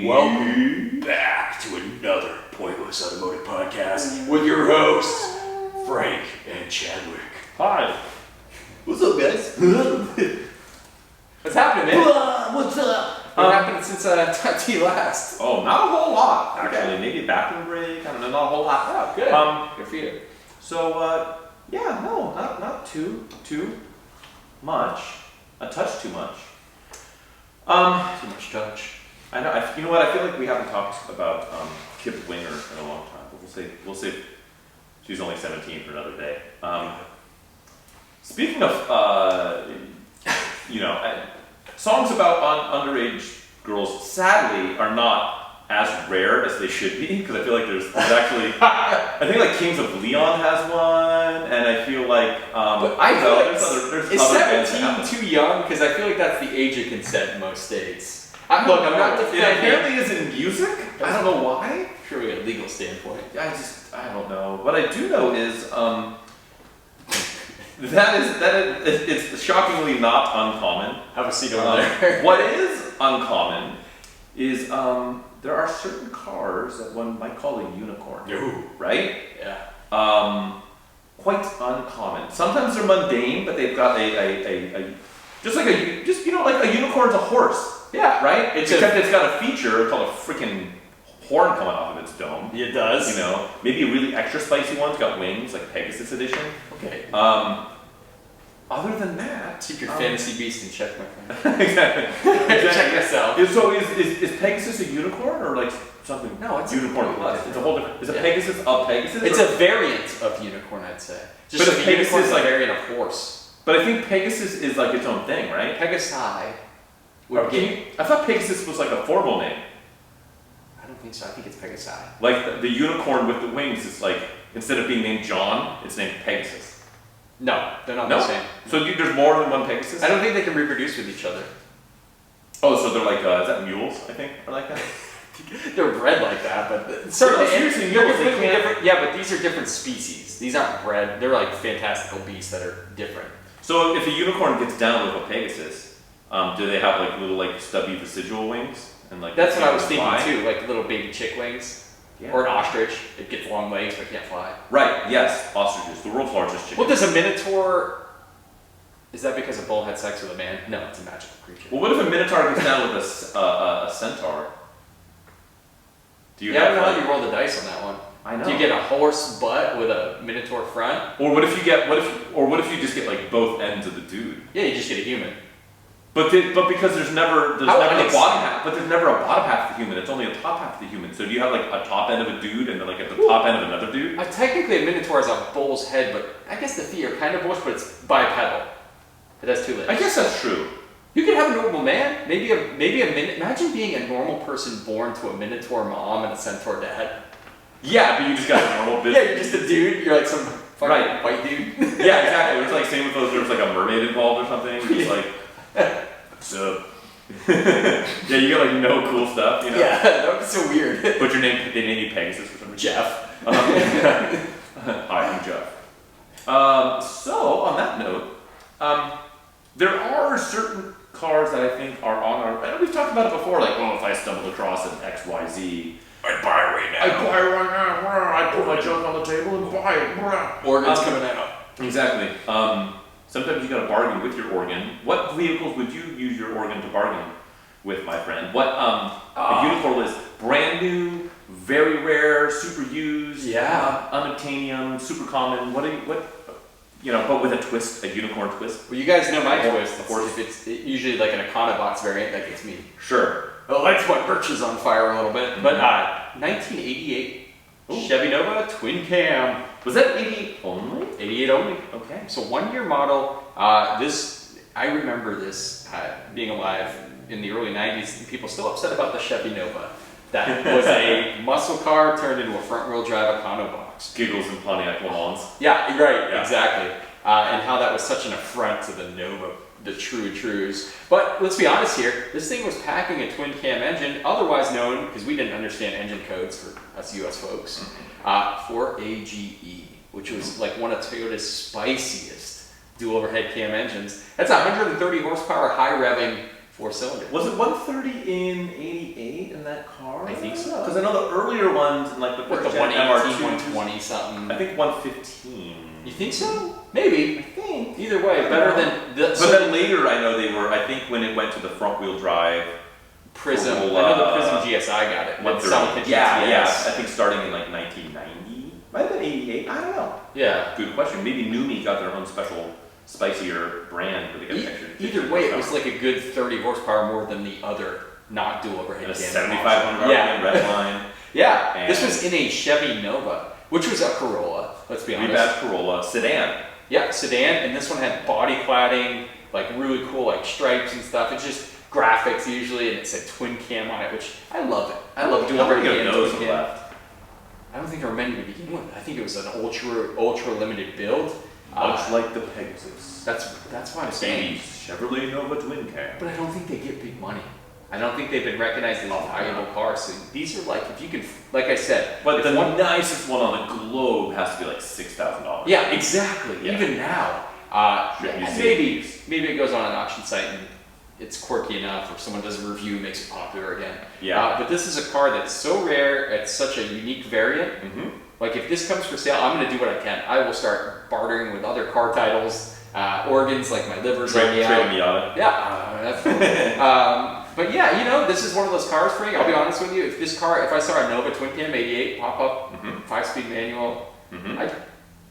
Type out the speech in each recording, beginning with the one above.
Welcome back to another Pointless Automotive Podcast with your hosts, Frank and Chadwick. Hi. What's up, guys? What's happening, man? What's up? What happened since I talked to you last? Oh, not a whole lot, actually. Okay. Maybe a bathroom break. I don't know, not a whole lot. Oh, good. Good for you. So, yeah, no, not too much. A touch too much. Too much touch. I know. You know what? I feel like we haven't talked about Kip Winger in a long time. But we'll say she's only 17 for another day. Speaking of, songs about underage girls, sadly, are not as rare as they should be, because I feel like there's actually, I think like Kings of Leon has one, and I feel like, but I feel like there's is other bands that 17 have them. too young? Because I feel like that's the age of consent in most states. I'm not It defending. apparently is in music. I don't know why. Purely a legal standpoint. I don't know. What I do know is, it's shockingly not uncommon. Have a seat over there. What is uncommon is there are certain cars that one might call a unicorn. Ooh. Right? Yeah. Quite uncommon. Sometimes they're mundane, but they've got like a unicorn's a horse. Yeah. Right? Except it's got a feature called a freaking horn coming off of its dome. It does. You know, maybe a really extra spicy one's got wings, like Pegasus edition. Okay. Other than that, Keep your fantasy beast in check, my friend. exactly. Check this out. So is Pegasus a unicorn or like something? No, it's unicorn plus. It's a whole different. Is a Pegasus a Pegasus? It's a variant of unicorn, I'd say. Just But like is a unicorn is Pegasus a like- variant of horse. But I think Pegasus is like its own thing, right? Pegasi would Or I thought Pegasus was like a formal name. I don't think so. I think it's Pegasi. Like the unicorn with the wings is like, instead of being named John, it's named Pegasus. No, they're not No? the same. So there's more than one Pegasus? I don't think they can reproduce with each other. Oh, so they're like, is that mules, I think, or like that? They're bred like that, but certainly seriously, they're mules, they completely can't- different. Yeah, but these are different species. These aren't bred. They're like fantastical beasts that are different. So if a unicorn gets down with a Pegasus, do they have like little like stubby residual wings? And like That's what I was they thinking fly? too, like little baby chick wings. Yeah. Or an ostrich. It gets long legs but can't fly. Right, yes, ostriches, the world's largest chicken. What does a minotaur... Is that because a bull had sex with a man? No, it's a magical creature. Well, what if a minotaur gets down with a centaur? Do you I don't have know like, how you roll the dice on that one. I know. Do you get a horse butt with a minotaur front? Or what if you just get like both ends of the dude? Yeah, you just get a human. But because there's never the How bottom unexciting. half, but there's never a bottom half of the human. It's only a top half of the human. So do you have like a top end of a dude and then like at the top end of another dude? Technically, a minotaur is a bull's head, but I guess the feet are kind of bullish, but it's bipedal. It has two legs. I guess that's true. You could have a normal man, maybe a Imagine being a normal person born to a minotaur mom and a centaur dad. Yeah, but you just got a normal bitch. Yeah, you're just a dude. You're like some fucking Right. white dude. Yeah, exactly. It's like same with those. There was like a mermaid involved or something. It's like, so. Yeah, you got like no cool stuff, you know. Yeah, that would be so weird. But they named you Pegasus for some reason. Jeff. Hi, I'm Jeff. So on that note, there are certain cars that I think are on our. I know we've talked about it before. Like, if I stumbled across an XYZ, I'd buy it right now. I'd buy it right now. I'd put my junk on the table and buy it. Organs coming out. Exactly. Sometimes you got to bargain with your organ. What vehicles would you use your organ to bargain with, my friend? What a unicorn is brand new, very rare, super used, unobtainium, super common. But with a twist, a unicorn twist. Well, you guys know my twist. Of course. If it's usually like an Econobox variant, that gets me. Sure. Well, that's what Birch on fire a little bit. But 1988 Chevy Nova twin cam. Was that 88 only? 88 only. Okay. So 1 year model. I remember this being alive in the early 90s. People still upset about the Chevy Nova. That was a muscle car turned into a front wheel drive Econobox. Giggles and Pontiac Le Mans. Yeah, right, Yeah. exactly. And how that was such an affront to the Nova, the trues. But let's be honest here, this thing was packing a twin cam engine, otherwise known, because we didn't understand engine codes for us US folks, for AGE, which was like one of Toyota's spiciest dual overhead cam engines. That's 130 horsepower, high revving 4-cylinder. Was it 130 in 88 in that car? I think so. Because I know the earlier ones, in like the With first the gen 118, MR2s, 120 something. I think 115. You think so? Maybe. I think. Either way, I better don't know. than the. But then later, I know they were. I think when it went to the front wheel drive. Prism. Corolla, I know the Prism GSI got it. With some of the yeah, GTS. yeah. I think starting in like 1990, might have been 88. I don't know. Yeah. Good question. Maybe Numi got their own special, spicier brand where they get extra. Either way, it was like a good 30 horsepower more than the other not dual overhead and a cam. 7,500 Yeah. RPM red line. Yeah. And This was in a Chevy Nova, which was a Corolla. Let's be honest. Rebadged Corolla sedan. Yeah, sedan, and this one had body cladding, like really cool, like stripes and stuff. It's just graphics usually, and it said twin cam on it, which I love it. I love dual How many overhead of cam, those twin cam. left? I don't think there were many to begin with. I think it was an ultra limited build. Much like the Pegasus. That's why I'm saying. 80s Chevrolet Nova twin cam. But I don't think they get big money. I don't think they've been recognized as valuable cars. So these are like, if you can, like I said, But if the nicest one on the globe has to be like $6,000. yeah, exactly. Yeah. Even now, Sure, you see maybe it goes on an auction site and it's quirky enough, or someone does a review and makes it popular again. Yeah. But this is a car that's so rare. It's such a unique variant. Mm-hmm. Like if this comes for sale, I'm going to do what I can. I will start bartering with other car titles, organs like my liver's on the out. Miata. Yeah, that's cool. But yeah, you know, this is one of those cars, Frank. I'll be honest with you. If if I saw a Nova Twin Cam 88 pop up, 5-speed manual, I'd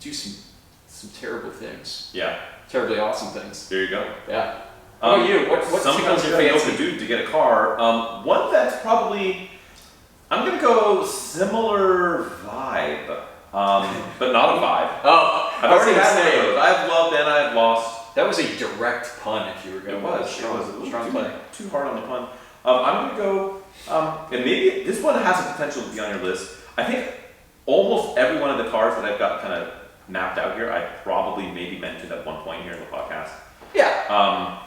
do some terrible things. Yeah. Terribly awesome things. There you go. Yeah. How about you? What Sometimes tickles you your gotta know what fancy? to do to get a car. One that's probably, I'm gonna go similar vibe, but not a vibe. Oh, I've already had one of those. I've loved and I've lost. that was a direct pun. If you were going, It was strong play. too hard on the pun. I'm gonna go, and maybe this one has the potential to be on your list. I think almost every one of the cars that I've got kind of mapped out here, I probably maybe mentioned at one point here in the podcast. Yeah.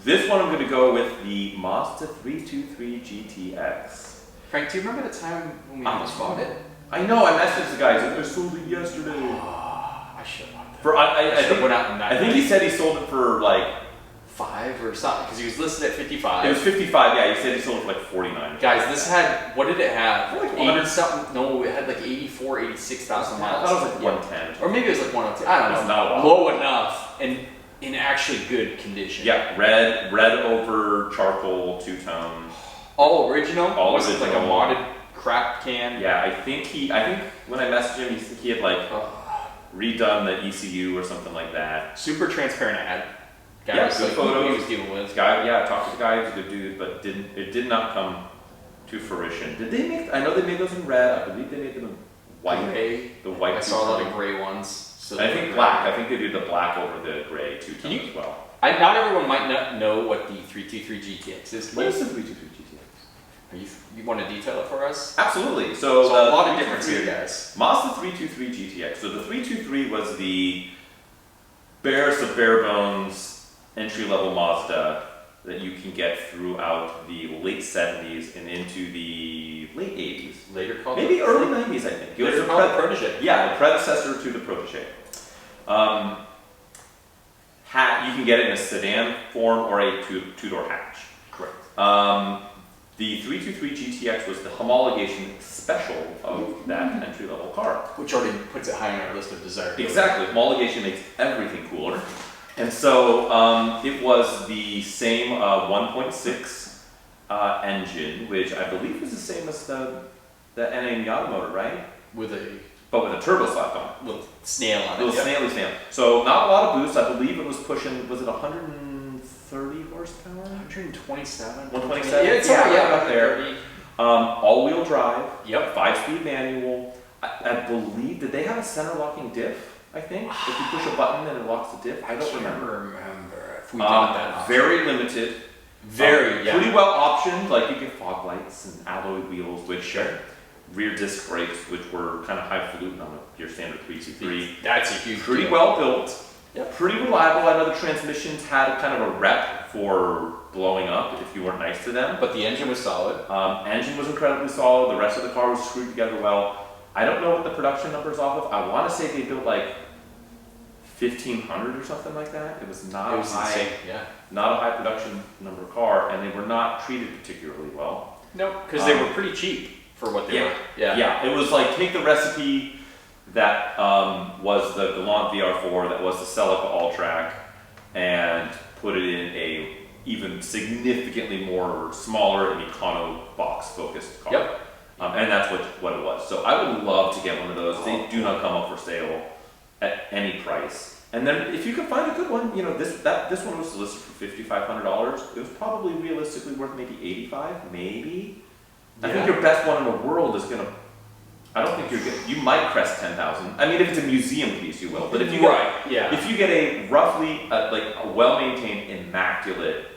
This one I'm going to go with the Mazda 323 GTX. Frank, do you remember the time when we almost bought it? I know, I messaged the guy, he's like, I sold it yesterday. I should have bought that. For, I should've think, went out and I think he said he sold it for like, 5 or something, because he was listed at 55. it was 55, yeah, he said he sold it for like 49. Guys, this had, what did it have? Like 80 something, no, it had like 86,000 I miles. thought it was like Yeah. 110. Or maybe it was like 102, I don't It's know. not a lot. Low enough, and in actually good condition. Yeah, red over charcoal, two-tone. All original? All Was it like a original. modded crap can? Yeah, I think when I messaged him, he had like redone the ECU or something like that. Super transparent ad. Guy Yeah, was good like, photos. he was dealing with. This guy, yeah, I talked to the guy, he was a good dude, but it did not come to fruition. Did they make, I know they made those in red, I believe they made them in white. Gray. The white I saw a lot of two-tone. gray ones. So I think black, I think they do the black over the gray two-tone as well. Not everyone might not know what the 323 GTX is. What is the 323 GTX? You want to detail it for us? Absolutely. So, So a lot of 323 difference here, guys. Mazda 323 GTX. So the 323 was the barest of bare bones entry-level Mazda that you can get throughout the late 70s and into the late 80s. Later called Maybe the, early 90s, I think. It was later the called the Protege. Yeah, the predecessor to the Protege. You can get it in a sedan form or a two-door hatch. Correct. The 323 GTX was the homologation special of that entry-level car. Which already puts it high on our list of desires. Exactly. Homologation makes everything cooler. And so it was the same 1.6 engine, which I believe was the same as the NA Miata motor, right? But with a turbo slapped on it. Little snail on it. Little snaily snail. So not a lot of boost. I believe it was pushing, was it 130 horsepower? 127. 127? Yeah, it's right up there. 130. All-wheel drive. Yep. 5-speed manual. I believe, did they have a center locking diff? I think if you push a button and it locks the diff. I don't remember. If we got that option. Very limited. Very, yeah. Pretty well optioned. Like you get fog lights and alloy wheels, which rear disc brakes, which were kind of highfalutin on your standard 323. That's a huge Pretty deal. well built. Yep. Pretty reliable. I know the transmissions had kind of a rep for blowing up if you weren't nice to them. But the engine was solid. Engine was incredibly solid. The rest of the car was screwed together well. I don't know what the production number's off of. I want to say they built like 1,500 or something like that. It was not It was insane. Yeah. not a high production number car, and they were not treated particularly well. No, because they were pretty cheap for what they were. Yeah. It was like take the recipe that was the Galant VR4, that was the Celica All-Track, and put it in a even significantly more smaller and econo box focused car. Yep. And that's what it was. So I would love to get one of those. They do not come up for sale at any price. And then if you could find a good one, you know, this one was listed for $5,500. It was probably realistically worth maybe $85, maybe. I think your best one in the world is gonna. I don't think you're good. You might crest 10,000. I mean, if it's a museum piece, you will. But if you if you get a roughly like a well-maintained, immaculate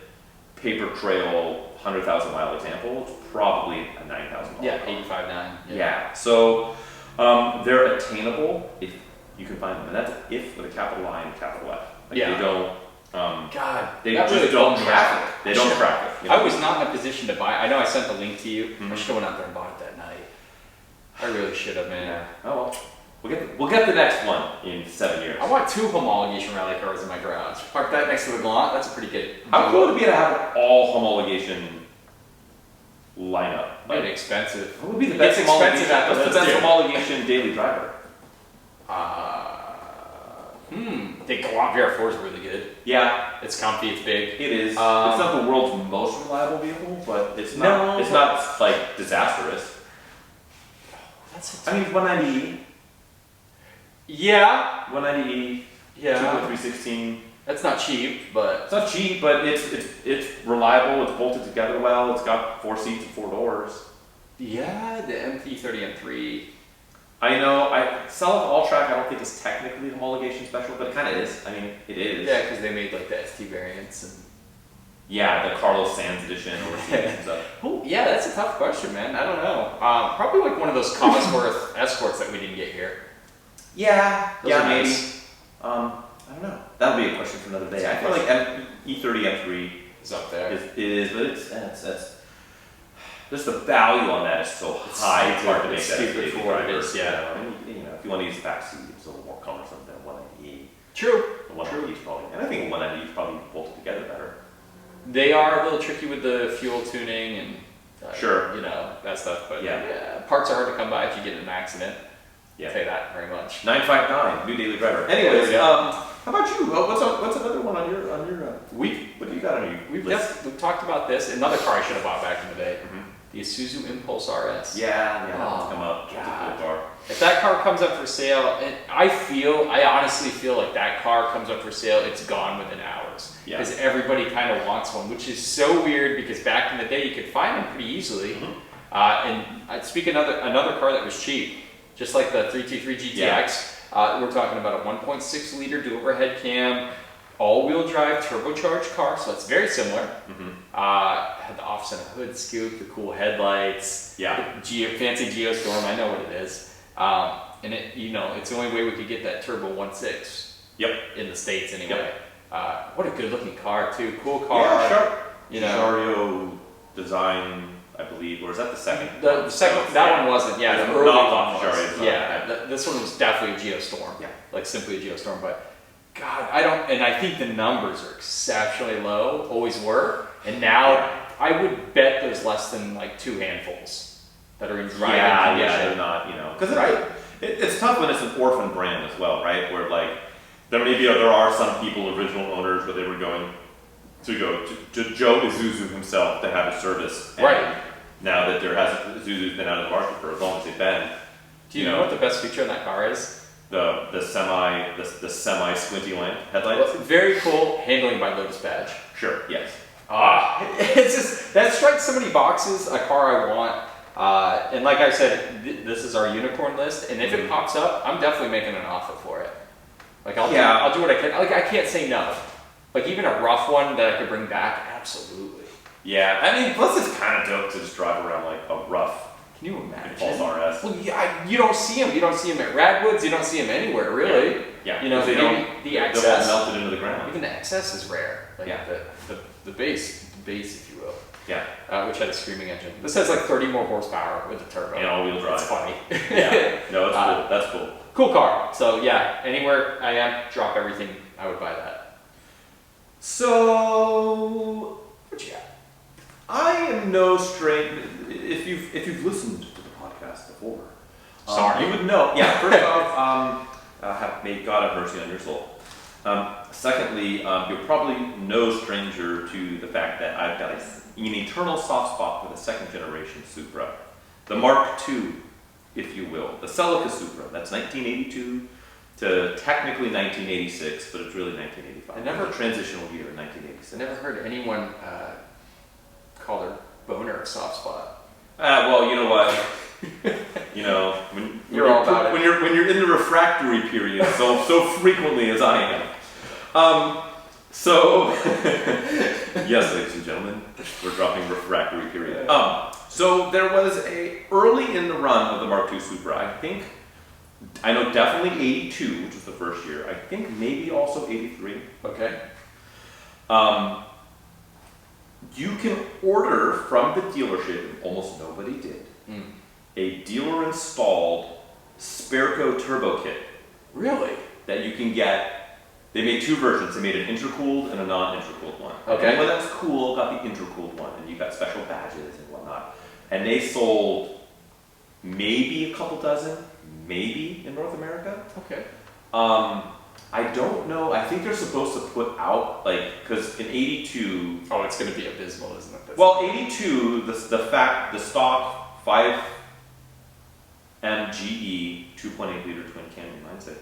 paper trail 100,000 mile example, it's probably a $9,000. Yeah, 85.9. Yeah. So they're attainable if you can find them, and that's if with a capital I and a capital F. Like Yeah. They don't. God, They that just really don't bummed me track out. it. They don't track it. You know? I was not in a position to buy. I know I sent the link to you. I should have went out there and bought it that night. I really should have, man. Yeah. Oh well. We'll get the next one in 7 years. I want 2 homologation rally cars in my garage. Park that next to the Galant. That's a pretty good. How cool would it be to have an all homologation lineup? Like, expensive. What would be the best It's expensive homologation? after What's the this, best dude. homologation daily driver? The Galant VR4 is really good. Yeah, It's comfy. It's big. it is. It's not the world's most reliable vehicle, but it's not. No, it's but- not like disastrous. That's I mean, 190E, yeah, 190E, yeah. 2.316. That's not cheap, but It's not cheap, but it's reliable. It's bolted together well. It's got 4 seats and 4 doors. yeah, the MT30 M3. I know. Celica All-Track I don't think is technically homologation special, but it kind of is. I mean, it is. Yeah, because they made like the ST variants and. Yeah, the Carlos Sands edition or stuff. Oh, yeah, that's a tough question, man. I don't know. Probably like one of those Cosworth Escorts that we didn't get here. Yeah, Those yeah, are maybe. nice. I don't know. That'll be a question for another day. I feel like E30 M3 It's up there. is, but that's just the value on that is so high. It's hard to make that a stupid daily for what it driver. is, yeah. I mean, you know, if you want to use the back seat, it's a little more cumbersome than a 190E. True. The 190E is probably, and I think a 190E is probably bolted together better. They are a little tricky with the fuel tuning and Sure. you know, that stuff. But Yeah. parts are hard to come by if you get in an accident. Yeah. I'll tell you that very much. 959, new daily driver. There Anyways, we go. how about you? What's another one on your what do you got on your We've list? we've talked about this. Another car I should have bought back in the day. Mhm. The Isuzu Impulse Rs. Yeah, that Oh, one's come up. That's a cool car. If that car comes up for sale, and I honestly feel like that car comes up for sale, it's gone within hours. Yeah. Because everybody kind of wants one, which is so weird because back in the day you could find them pretty easily. Mhm. And I'd speak another car that was cheap, just like the 323 GTX. We're talking about a 1.6 liter dual overhead cam, all-wheel drive turbocharged car, so it's very similar. Had the off-center hood scoop, the cool headlights, Yeah. the fancy Geostorm. I know what it is. And it's the only way we could get that turbo 1.6 Yep. in the States anyway. What a good-looking car too, cool car. Yeah, sure. You know, Cesario design, I believe, or is that the second? the second that one wasn't. Yeah, It's the early not one Cesario was. design, Yeah, this one was definitely a Geostorm. Yeah. Like simply a Geostorm, but. God, I think the numbers are exceptionally low, always were, and now I would bet there's less than like 2 handfuls that are in driving condition. they're not, because Right. it's tough when it's an orphan brand as well, right? Where like there are some people, original owners, where they were going to go to Joe Isuzu himself to have a service. And Right. now that Isuzu's been out of the market for as long as they've been, Do you know what the best feature on that car is? the semi squinty lamp headlights. Well, very cool handling by Lotus badge. Sure. Yes. It's just that strikes so many boxes. A car I want, and like I said, this is our unicorn list. And if it pops up, I'm definitely making an offer for it. Like I'll do what I can. Like I can't say no. Like even a rough one that I could bring back, absolutely. Yeah. I mean, plus it's kind of dope to just drive around like a rough Can you imagine? Impulse RS. Well, yeah, you don't see them. You don't see them at Radwoods. You don't see them anywhere, really. Yeah. You know, they maybe the they're all XS. melted into the ground. Even the XS is rare. Like Yeah. the base, if you will. Yeah. Which had a screaming engine. This has like 30 more horsepower with the turbo. And all-wheel drive. It's funny. Yeah. No, it's cool. That's cool. Cool car. So yeah, anywhere I am, drop everything. I would buy that. So What you got? I am no stranger. If you've listened to the podcast before, Sorry. you would know. Yeah. First off, may God have mercy on your soul. Secondly, you're probably no stranger to the fact that I've got an eternal soft spot for the second generation Supra, the Mark II, if you will, the Celica Supra. That's 1982 to technically 1986, but it's really 1985. I never- a transitional year in 1986. I never heard anyone call their boner a soft spot. Well, you know what? You know, when You're all about it. when you're in the refractory period so frequently as I am. So yes, ladies and gentlemen, we're dropping refractory period. So there was early in the run of the Mark II Supra, I know definitely 82, which was the first year. I think maybe also 83. Okay. You can order from the dealership, and almost nobody did, a dealer-installed Sperco turbo kit Really? that you can get. They made two versions. They made an intercooled and a non-intercooled one. Okay. Anyone that's cool got the intercooled one, and you got special badges and whatnot. And they sold maybe a couple dozen, maybe in North America. Okay. I don't know. I think they're supposed to put out, like, because in 82, Oh, it's going to be abysmal, isn't it? That's- well, 82, the stock 5 MGE 2.8 liter twin Camry 9.6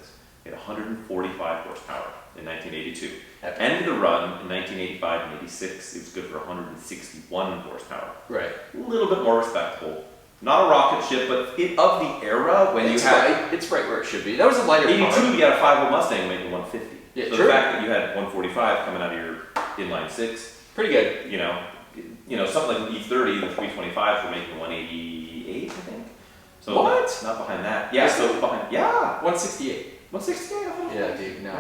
had 145 horsepower in 1982. Epic. Ended the run in 1985 and 86. It was good for 161 horsepower. Right. A little bit more respectable. Not a rocket ship, but of the era when It's you had right. It's right where it should be. That was a lighter 82, car. you had a 5.0 Mustang making 150. Yeah, so true. the fact that you had 145 coming out of your inline six, Pretty good. you know, something like an E30, the 325 for making 188, I think. So What? Not behind that. Yeah. So behind. Yeah. 168. 168. Yeah, dude. No.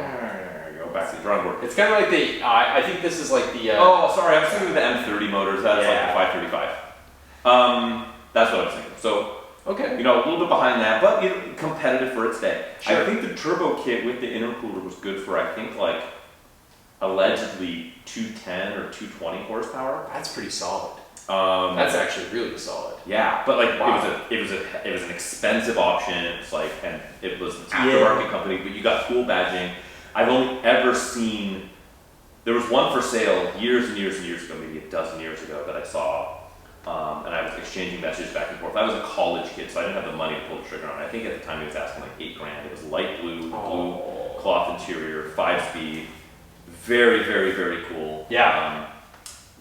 Go back to the drawing board. It's kind of like the. I think this is like the. Oh, sorry. I'm thinking of the M30 motors. That's Yeah. like the 535. That's what I was thinking. So. Okay. A little bit behind that, but competitive for its day. Sure. I think the turbo kit with the intercooler was good for, I think, like, allegedly 210 or 220 horsepower. That's pretty solid. That's That's actually really solid. yeah, but like Wow. it was an expensive option. It's like, and it was an aftermarket company, but you got cool badging. I've only ever seen, there was one for sale years and years and years ago, maybe a dozen years ago, that I saw. And I was exchanging messages back and forth. I was a college kid, so I didn't have the money to pull the trigger on it. I think at the time he was asking like $8,000. It was light blue, blue cloth interior, 5-speed, very, very, very cool. Yeah.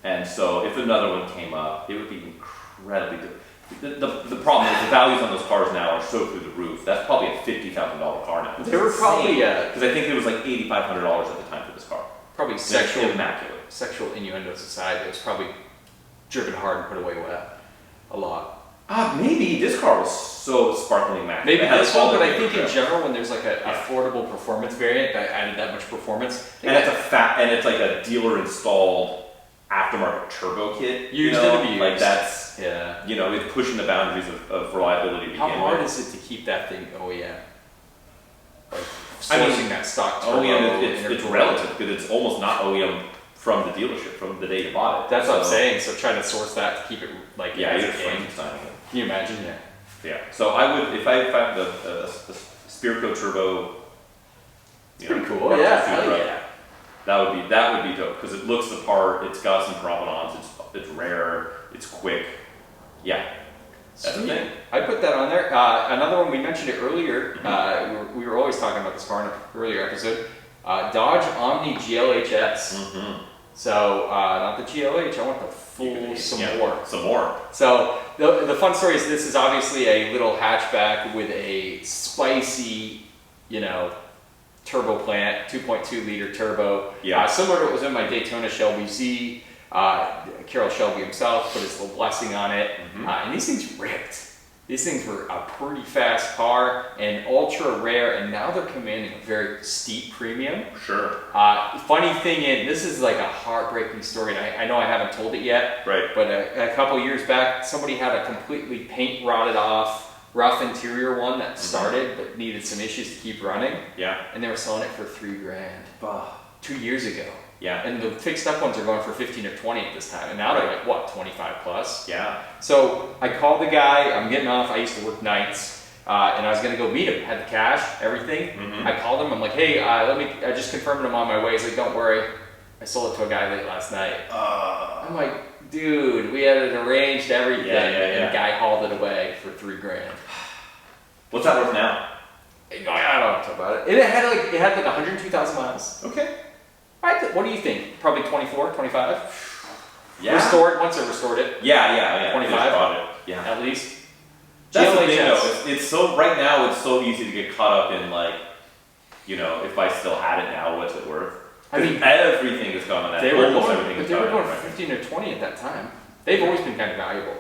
And so if another one came up, it would be incredibly good. The problem is the values on those cars now are so through the roof. That's probably a $50,000 car now. They were probably because I think it was like $8,500 at the time for this car. probably It's sexual immaculate. innuendos aside. It was probably driven hard and put away wet a lot. Maybe this car was so sparkling immaculate. Maybe It had this all one, the but I way think in through. general, when there's like a Yeah. affordable performance variant that added that much performance, And it's like a dealer installed aftermarket turbo kit. Used and abused. Like that's, yeah. it's pushing the boundaries of reliability to How begin hard with. is it to keep that thing OEM? Like I mean, sourcing that stock turbo. OEM, it's intercooler. relative because it's almost not OEM from the dealership, from the day you bought it. That's what I'm So, saying. So trying to source that to keep it like Yeah, as you're a game. Frankensteining it. Can you imagine? Yeah. Yeah. So I would, if I had the Sperco Turbo, Pretty cool. Mark II Yeah. Supra, Hell yeah. that would be dope because it looks the part. It's got some provenance. It's rare. It's quick. Yeah. That's the Sweet. thing. I put that on there. Another one, we mentioned it earlier. We were always talking about this car in an earlier episode. Dodge Omni GLHS. Mm-hmm. So, not the GLH, I want the full some more. Some more. So, the fun story is this is obviously a little hatchback with a spicy, turbo plant, 2.2 liter turbo. Yeah. Similar to what was in my Daytona Shelby Z. Carroll Shelby himself put his little blessing on it. Mm-hmm. And these things ripped. These things were a pretty fast car and ultra rare, and now they're commanding a very steep premium. Sure. Funny thing is, this is like a heartbreaking story, and I know I haven't told it yet, Right. but a couple years back, somebody had a completely paint rotted off rough interior one that started but needed some issues to keep running. Yeah. And they were selling it for $3,000 2 years ago. Yeah. And the fixed up ones are going for 15 or 20 at this time. And now they're like, what, 25 plus? Yeah. So I called the guy, I'm getting off, I used to work nights, and I was gonna go meet him, had the cash, everything. I called him, I'm like, hey, I just confirmed I'm on my way. He's like, don't worry, I sold it to a guy late last night. I'm like, dude, we had it arranged, everything, and the guy hauled it away for $3,000. What's that worth now? I don't know talk about it. It had like 102,000 miles. Okay. What do you think? Probably 24, 25? Yeah. Restored, once I restored it. Yeah. 25? Bought it. Yeah. At least. That's the GLHS. thing though, it's so, right now it's so easy to get caught up in like, you know, if I still had it now, what's it worth? I mean, everything has gone on that. They were Almost going, everything but has they were gone on going that. for 15 or 20 at that time. They've always been kind of valuable.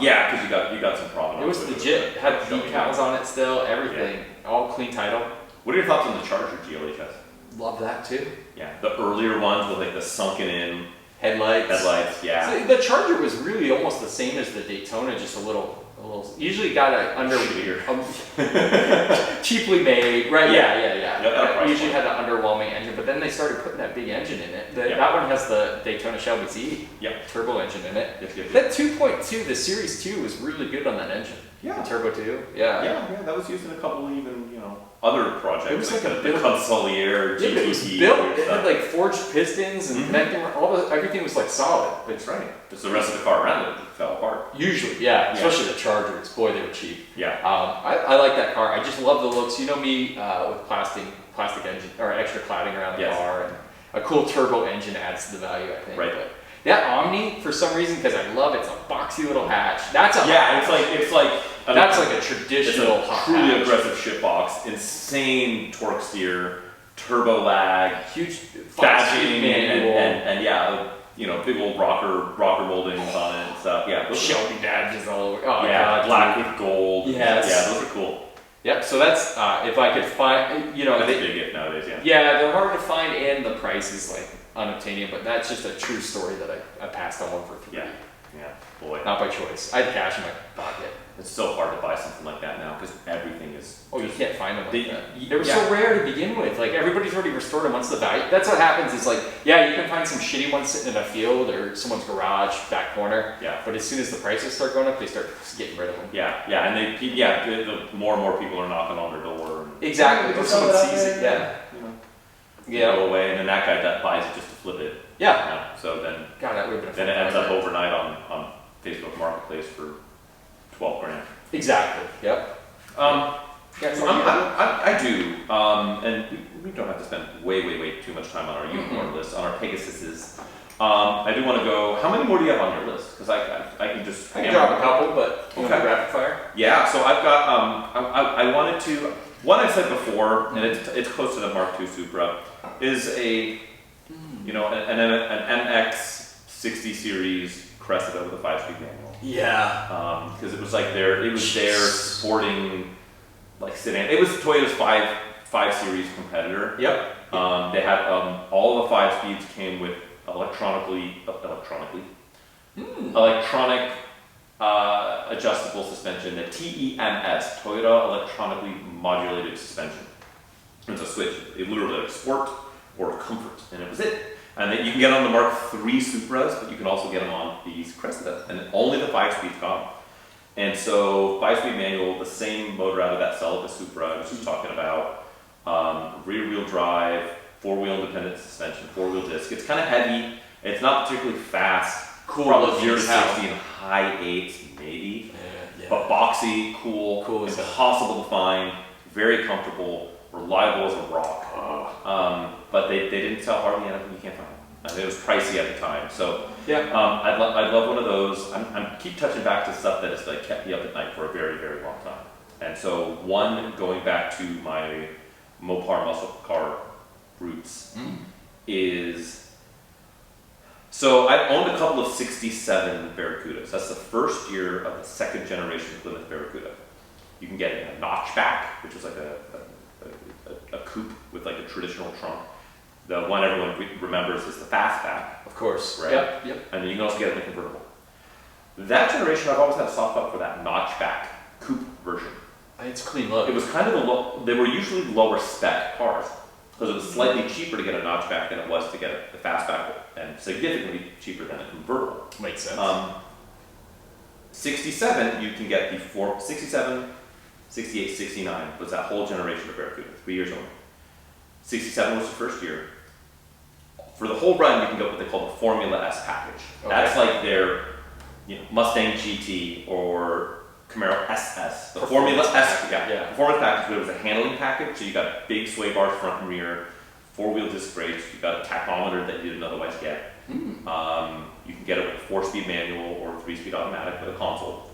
Yeah, because you got some provenance. It was with legit. It had showing decals you. on it still, everything. All clean title. What are your thoughts on the Charger GLHS? Love that too. Yeah, the earlier ones with like the sunken in Headlights. yeah. So the Charger was really almost the same as the Daytona, just a little. Usually got a Shittier. cheaply made, right? Yeah. Yeah, Usually had an underwhelming engine, but then they started putting that big engine in it. That one has the Daytona Shelby Z turbo engine in it. Yes. That 2.2, the Series 2, was really good on that engine. Yeah. The Turbo 2. Yeah. Yeah, that was used in a couple even, you know, other projects. It was like the Consulier, Yeah, but it was GTP, built. weird It had stuff. like forged pistons and connecting. Everything was like solid. That's right. Just the rest of the car around it fell apart. Usually, yeah. Especially the Chargers. Boy, they were cheap. Yeah. I like that car. I just love the looks. You know me with plastic engine or extra cladding around the car, and a cool turbo engine adds to the value, I think. Right. But that Omni, for some reason, because I love it, it's a boxy little hatch. That's a it's like that's like a it's traditional a hot truly hatch. aggressive shit box, insane torque steer, turbo lag, Huge badging, manual. and yeah, you know, big old rocker moldings on it and stuff. Yeah, those are- Shelby badges all over. Oh yeah, God, black dude. with gold. Yes. Yeah, those are cool. Yep. So that's if I could find, That's a big gift nowadays. Yeah. Yeah, they're hard to find, and the price is like unobtainium. But that's just a true story that I passed on one for $3. Yeah, boy. Not by choice. I had cash in my pocket. It's so hard to buy something like that now because everything is. Oh, you can't find them like They- that. They were so rare to begin with. Like everybody's already restored them. Once the value, that's what happens. Is like, yeah, you can find some shitty ones sitting in a field or someone's garage back corner. Yeah. But as soon as the prices start going up, they start getting rid of them. Yeah, and the more and more people are knocking on their door. And, Exactly. "Hey, Or someone sell that sees thing?" it. Yeah. You know, Yeah. go away, and then that guy that buys it just to flip it. Yeah. You know, so then God, that would have been. it ends up fun. overnight on Facebook Marketplace for $12,000. Exactly. Yep. Yeah, so I do, and we don't have to spend way too much time on our unicorn list, on our Pegasuses. I do want to go. How many more do you have on your list? Because I can just. I can drop a couple, but you Okay. want rapid fire? Yeah, so I've got. I wanted to. One I said before, and it's close to the Mark II Supra, is an MX 60 series Cressida with a 5-speed manual. Yeah. Because it was like their sporting like sedan. It was Toyota's 5 Series competitor. Yep. They had all the 5 speeds came with electronic adjustable suspension, the TEMS, Toyota Electronically Modulated Suspension. It's a switch. It literally like sport or comfort, and it was it. And then you can get on the Mark III Supras, but you can also get them on these Cressida, and only the 5 speeds come. And so 5-speed manual, the same motor out of that Celica Supra I was just talking about, rear-wheel drive, 4-wheel independent suspension, 4-wheel disc. It's kind of heavy. It's not particularly fast. Cool. Probably 0 to 60 in high 8s, maybe. Yeah. But boxy, cool as hell. impossible to find, very comfortable, reliable as a rock. But they didn't sell hardly anything. You can't find them. And it was pricey at the time. So Yeah. I'd love one of those. I'm keep touching back to stuff that has like kept me up at night for a very long time. And so one, going back to my Mopar muscle car roots, is. So I owned a couple of 67 Barracudas. That's the first year of the 2nd generation Plymouth Barracuda. You can get a notchback, which is like a coupe with like a traditional trunk. The one everyone remembers is the fastback. Of course. Right. Yep. And then you can also get it in a convertible. That generation, I've always had a soft spot for that notchback coupe version. It's a clean look. It was kind of they were usually lower spec cars because it was slightly cheaper to get a notchback than it was to get the fastback, and significantly cheaper than a convertible. Makes sense. 67, you can get the 67, 68, 69 was that whole generation of Barracuda, 3 years only. 67 was the first year. For the whole run, you can get what they call the Formula S package. Okay. That's like their Mustang GT or Camaro SS. The Formula S, yeah. Performance package, it was a handling package, so you got big sway bars front and rear, 4-wheel disc brakes, you got a tachometer that you didn't otherwise get. You can get it with a 4-speed manual or a 3-speed automatic with a console.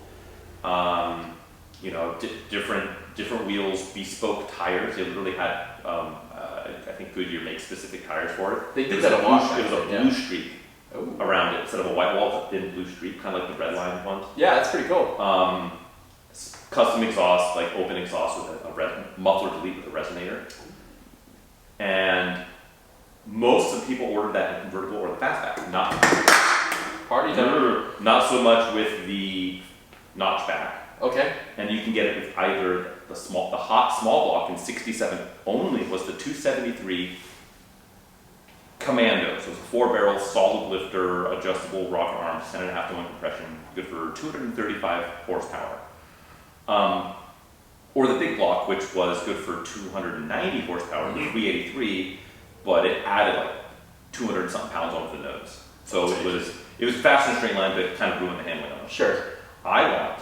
Different wheels, bespoke tires. They literally had, I think Goodyear makes specific tires for it. They did that a lot. It was a blue streak around it instead of a white wall. It's a thin blue streak, kind of like the red line ones. Yeah, that's pretty cool. Custom exhaust, like open exhaust with a muffler delete with a resonator. And most of the people ordered that in convertible or the fastback. Not so much with the notchback. Okay. And you can get it with either the hot small block in 67 only was the 273 Commando. So it's a 4-barrel solid lifter, adjustable rocker arm, 10.5 to 1 compression, good for 235 horsepower. Or the big block, which was good for 290 horsepower, the 383, but it added like 200 something pounds onto the nose. So it was fast and straight line, but it kind of ruined the handling on it. Sure. I want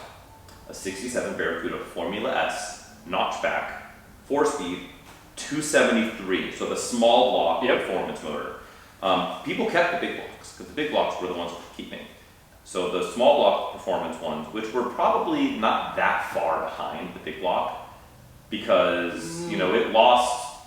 a 67 Barracuda Formula S notchback, 4-speed, 273. So the small block performance motor. People kept the big blocks because the big blocks were the ones worth keeping. So the small block performance ones, which were probably not that far behind the big block, because it lost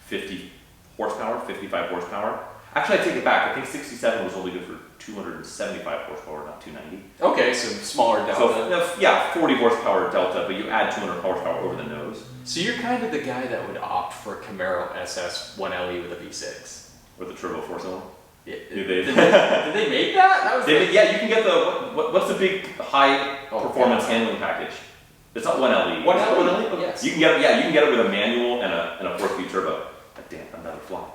50 horsepower, 55 horsepower. Actually, I take it back. I think 67 was only good for 275 horsepower, not 290. Okay, so smaller delta. So 40 horsepower delta, but you add 200 horsepower over the nose. So you're kind of the guy that would opt for a Camaro SS 1LE with a V6. With a turbo 4-cylinder. Yeah. Did Did they make that? Yeah, you can get what's the big high performance handling package? It's not 1LE. 1LE? Yes. You can get it. You can get it with a manual and a 4-speed turbo. Damn, another flaw.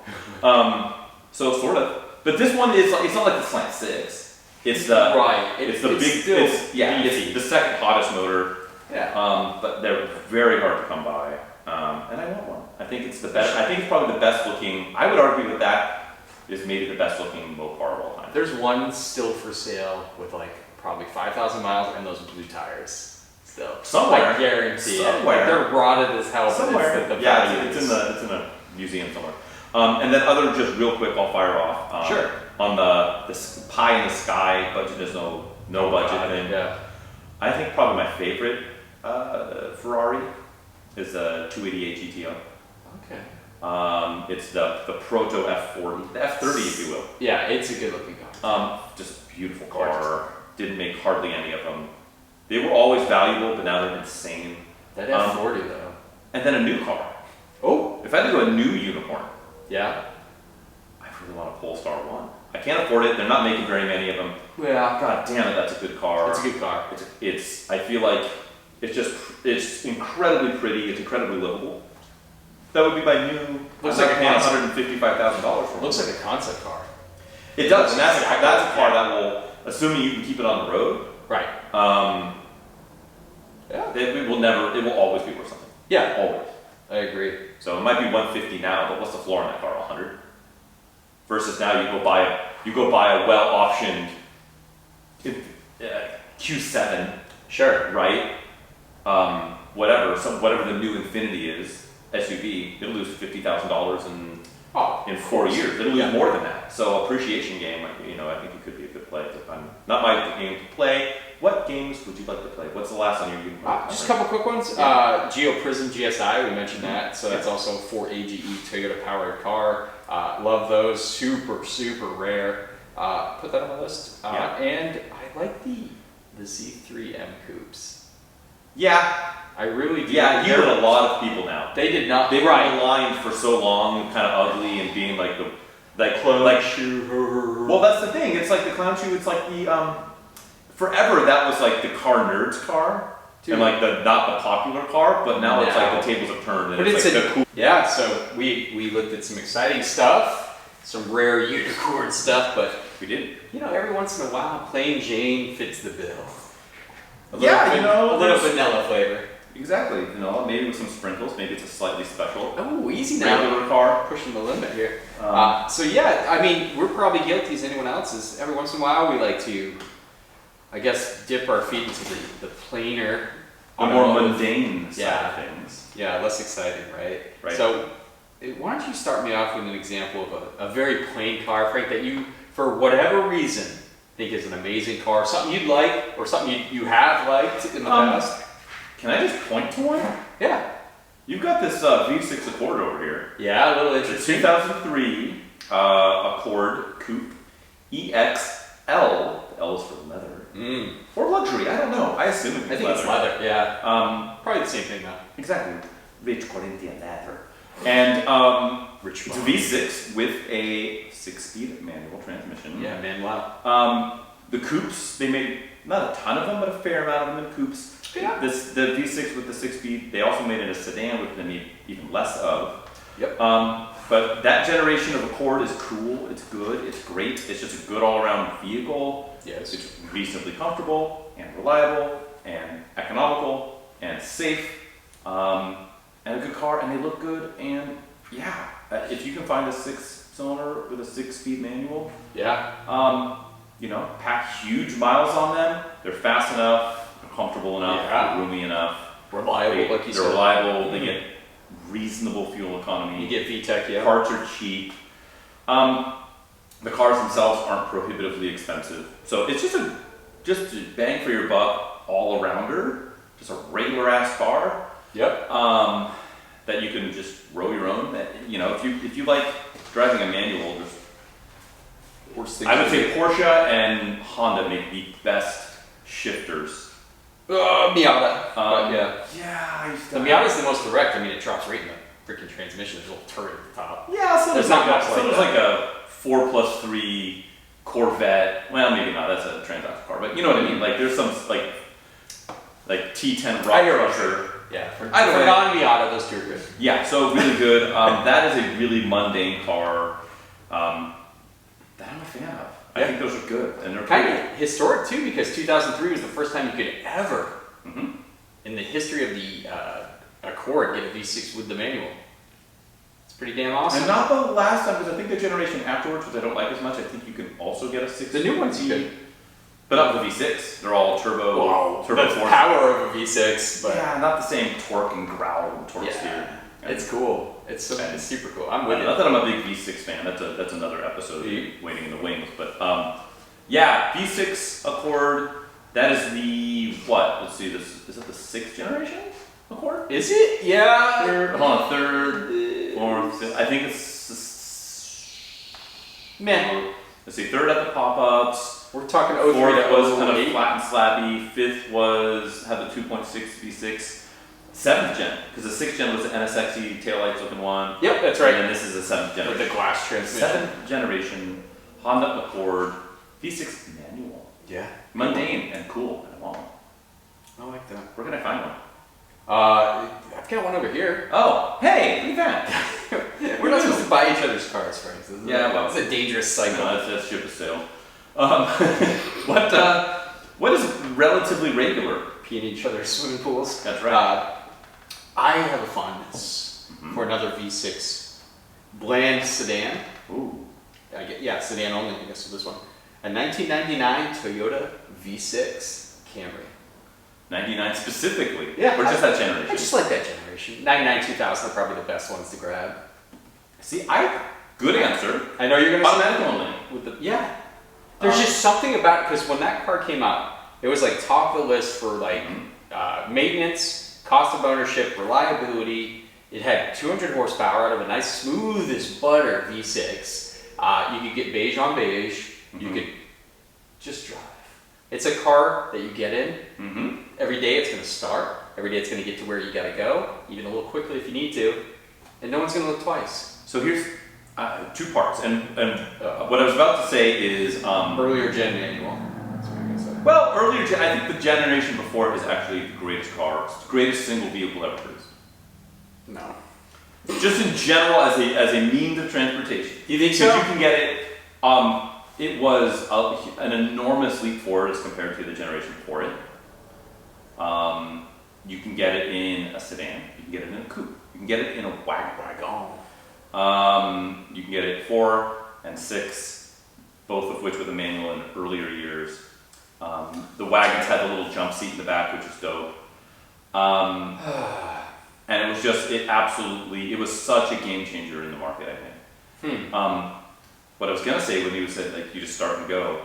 So sort of, but this one is it's not like the Slant 6. It's the It's the big. It's the second hottest motor. Yeah. But they're very hard to come by. And I want one. I think it's the best. I think it's probably the best looking. I would argue that is maybe the best looking Mopar of all time. There's one still for sale with like probably 5,000 miles and those blue tires. Still. Somewhere. I guarantee somewhere. it. They're rotted as hell. Somewhere. It's in a museum somewhere. And then just real quick, I'll fire off. Sure. On the pie in the sky, budget is no budget thing. Yeah. I think probably my favorite Ferrari is a 288 GTO. Okay. It's the proto F40, the F30 if you will. Yeah, it's a good looking car. Just a beautiful car. Didn't make hardly any of them. They were always valuable, but now they're insane. That F40 though. And then a new car. Oh. If I had to go a new unicorn. Yeah. I really want a Polestar 1. I can't afford it. They're not making very many of them. Yeah. God damn it, that's a good car. It's a good car. I feel like it's incredibly pretty. It's incredibly livable. That would be my new. Looks like $155,000 for. Looks like a concept car. It does, and that's a car that will, assuming you can keep it on the road. Right. It will always be worth something. Yeah. Always. I agree. So it might be 150 now, but what's the floor on that car? 100. Versus now you go buy a well optioned Q7. Sure. Right. Whatever the new Infiniti is SUV, it'll lose $50,000 in 4 years. It'll lose more than that. So appreciation game, I think it could be a good play. Not my game to play. What games would you like to play? What's the last on your game? Just a couple quick ones. Geo Prism GSI, we mentioned that. So that's also 4AGE Toyota powered car. Love those. Super, super rare. Put that on my list. And I like the Z3 M coupes. Yeah. I really do. Yeah, you and a lot of people now. They did not. They were maligned for so long, kind of ugly and being like the clown shoe. Well, that's the thing. It's like the clown shoe. It's like the forever that was like the car nerd's car And like not the popular car, but now it's like the tables have turned. And But it's like a cool. Yeah, so we looked at some exciting stuff, some rare unicorn stuff, but we did. you know, every once in a while, plain Jane fits the bill. A little vanilla flavor. Exactly. You know, maybe with some sprinkles. Maybe it's a slightly special. Oh, easy now. Regular car. Pushing the limit here. So yeah, I mean, we're probably guilty as anyone else is. Every once in a while, we like to, I guess, dip our feet into the plainer, the more mundane side of things. Yeah, less exciting, right? Right. So, why don't you start me off with an example of a very plain car, Frank, that you, for whatever reason, think is an amazing car, something you'd like, or something you have liked in the past? Can I just point to one? Yeah. You've got this V6 Accord over here. Yeah, a little It's a interesting. 2003 Accord Coupe EXL. The L is for leather. Or luxury, I don't know. I assume it's I think it's leather, yeah. Probably the same thing though. Exactly. Rich Corinthian leather. And Rich it's a V6 with a 6-speed manual transmission. Yeah, man, wow. The coupes, they made not a ton of them, but a fair amount of them in coupes. Yeah. The V6 with the 6-speed, they also made it a sedan, which they need even less of. Yep. But that generation of Accord is cool, it's good, it's great, it's just a good all-around vehicle. Yes. It's reasonably comfortable and reliable and economical and safe and a good car, and they look good. And yeah, if you can find a 6-cylinder with a 6-speed manual, Yeah. you know, pack huge miles on them. They're fast enough, they're comfortable enough, Yeah. they're roomy enough. Reliable, like you said. They're reliable. They get reasonable fuel economy. You get VTEC, yeah. Parts are cheap. The cars themselves aren't prohibitively expensive, so it's just a bang for your buck all arounder. Just a regular ass car. Yep. That you can just row your own. That, you know, if you like driving a manual, I would say Porsche and Honda make the best shifters. Miata. Yeah. The Miata's the most direct. I mean, it drops right in the freaking transmission. There's a little turret at the top. Yeah, so There's not much like there's that. like a 4+3 Corvette. Well, maybe not. That's a transaction car, but you know what I mean. Like there's some like T10 rock crusher. Yeah. For Either way. non-Miata, those two are good. Yeah, so really good. That is a really mundane car that I'm a fan of. I think those are good, and they're Kind of historic too, because 2003 was the first time you could ever, in the history of the Accord, get a V6 with the manual. It's pretty damn awesome. And not the last time, because I think the generation afterwards, which I don't like as much, I think you can also get a 6. The new ones you can. But not the V6. They're all turbo The force. power of a V6, but Yeah, not the same torque and growl and torque steer. it's cool. It's super cool. I'm with Not it. that I'm a big V6 fan. That's another episode waiting in the wings. But yeah, V6 Accord. That is the what? Let's see. Is it the 6th generation Accord? Is it? Yeah. Third. Hold on. Third, fourth, fifth. I think it's. Man, Let's see. Third at the pop-ups. we're talking 03 Fourth to was kind of 08. flat and slappy. Fifth had the 2.6 V6. 7th gen, because the 6th gen was the NSXy taillights looking one. Yep, that's right. And then this is the 7th With generation. the glass transmission. 7th generation Honda Accord V6 manual. Yeah. Mundane and cool and long. I like that. Where can I find one? I've got one over here. Oh, hey, look at that. We're not supposed to buy each other's cars, friends. This is Yeah, well. it's a dangerous cycle. No, that's ship a sail. What is relatively regular? Peeing in each other's swimming pools. That's right. I have a fondness for another V6 bland sedan. Ooh. Sedan only, I guess, for this one. A 1999 Toyota V6 Camry. 99 specifically? Yeah. Or just that I generation? just like that generation. 99, 2000 are probably the best ones to grab. See, good answer. I know you're going to Automatic only. with the There's just something about, because when that car came out, it was like top of the list for like maintenance, cost of ownership, reliability. It had 200 horsepower out of a nice smooth as butter V6. You could get beige on beige. You could just drive. It's a car that you get in. Every day it's going to start. Every day it's going to get to where you got to go, even a little quickly if you need to. And no one's going to look twice. So here's 2 parts, and what I was about to say is Earlier gen manual. That's what you're going to say. Well, earlier, I think the generation before it is actually the greatest car. It's the greatest single vehicle ever produced. No. Just in general, as a means of transportation. You think so? Because you can get it. It was an enormous leap forward as compared to the generation before it. You can get it in a sedan. You can get it in a coupe. You can get it in a wagon. You can get it 4 and 6, both of which with a manual in earlier years. The wagons had the little jump seat in the back, which was dope. And it was just, it was such a game changer in the market, I think. What I was gonna say when you said like you just start and go,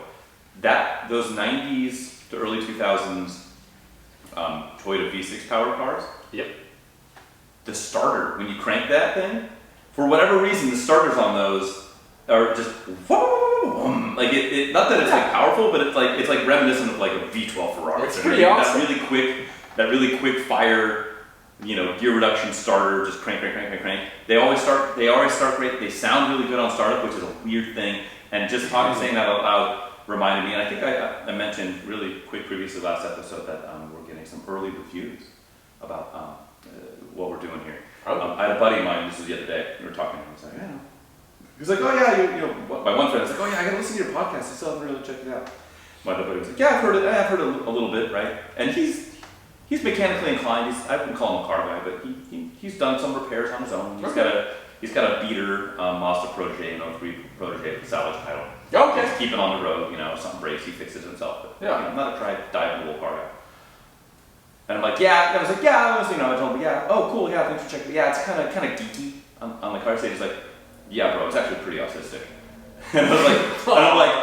those 90s to early 2000s Toyota V6 powered cars. Yep. The starter, when you crank that thing, for whatever reason, the starters on those are just like it. Not that it's like powerful, but it's like reminiscent of like a V12 Ferrari. It's pretty awesome. That really quick fire. Gear reduction starter, just crank. They always start great. They sound really good on startup, which is a weird thing. And just saying that out loud reminded me, and I think I mentioned really quick previously last episode that we're getting some early reviews about what we're doing here. I had a buddy of mine, this was the other day, we were talking, and he was like, yeah. He was like, oh yeah, my one friend was like, oh yeah, I gotta listen to your podcast, I still haven't really checked it out. My other buddy was like, yeah, I've heard a little bit, right? And he's mechanically inclined. I wouldn't call him a car guy, but he's done some repairs on his own. He's got a beater Mazda Protege, 03 Protege with a salvage title. Okay. Just keep it on the road. If something breaks, he fixes it himself. But I'm not a dive-in-the-wool car guy. And I'm like, yeah. And I was like, yeah. I told him, yeah. Oh, cool. Yeah, thanks for checking. Yeah, it's kind of geeky on the car stage. He's like, yeah, bro, it's actually pretty autistic. And I'm like,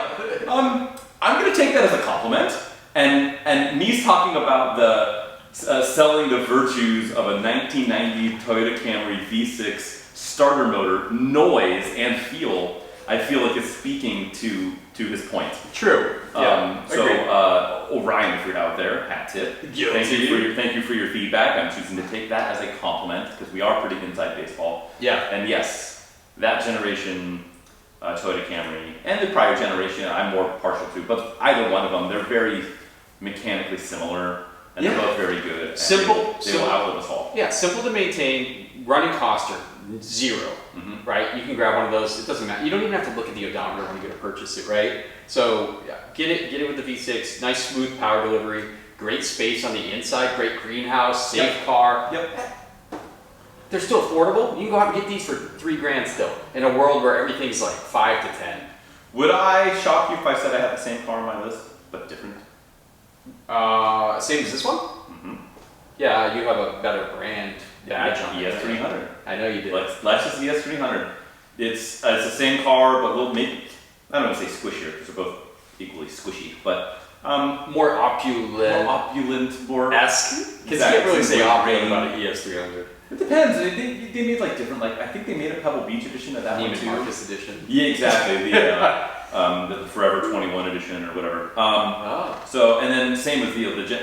I'm gonna take that as a compliment. And me's talking about the selling the virtues of a 1990 Toyota Camry V6 starter motor, noise and feel, I feel like it's speaking to his point. True. Orion, if you're out there, hat tip. Thank you for your feedback. I'm choosing to take that as a compliment because we are pretty inside baseball. Yeah. And yes, that generation Toyota Camry and the prior generation I'm more partial to, but either one of them, they're very mechanically similar. And they're both very good. Simple. They will outlive us all. Yeah, simple to maintain. Running cost are 0, right? You can grab one of those. It doesn't matter. You don't even have to look at the odometer when you're going to purchase it, right? So get it with the V6. Nice smooth power delivery. Great space on the inside. Great greenhouse. Safe car. Yep. They're still affordable. You can go out and get these for $3,000 still. In a world where everything's like 5 to 10. Would I shock you if I said I had the same car on my list, but different? Same as this one? Yeah, you have a better brand. ES300. I know you did. Lexus ES300. It's the same car, but a little maybe, I don't want to say squishier because they're both equally squishy, but more opulent, more esque. Because you can't really say opulent about an ES300. It depends. They made like different. Like I think they made a Pebble Beach edition of that one too. Marcus edition. Yeah, exactly. The Forever 21 edition or whatever. So, and then same with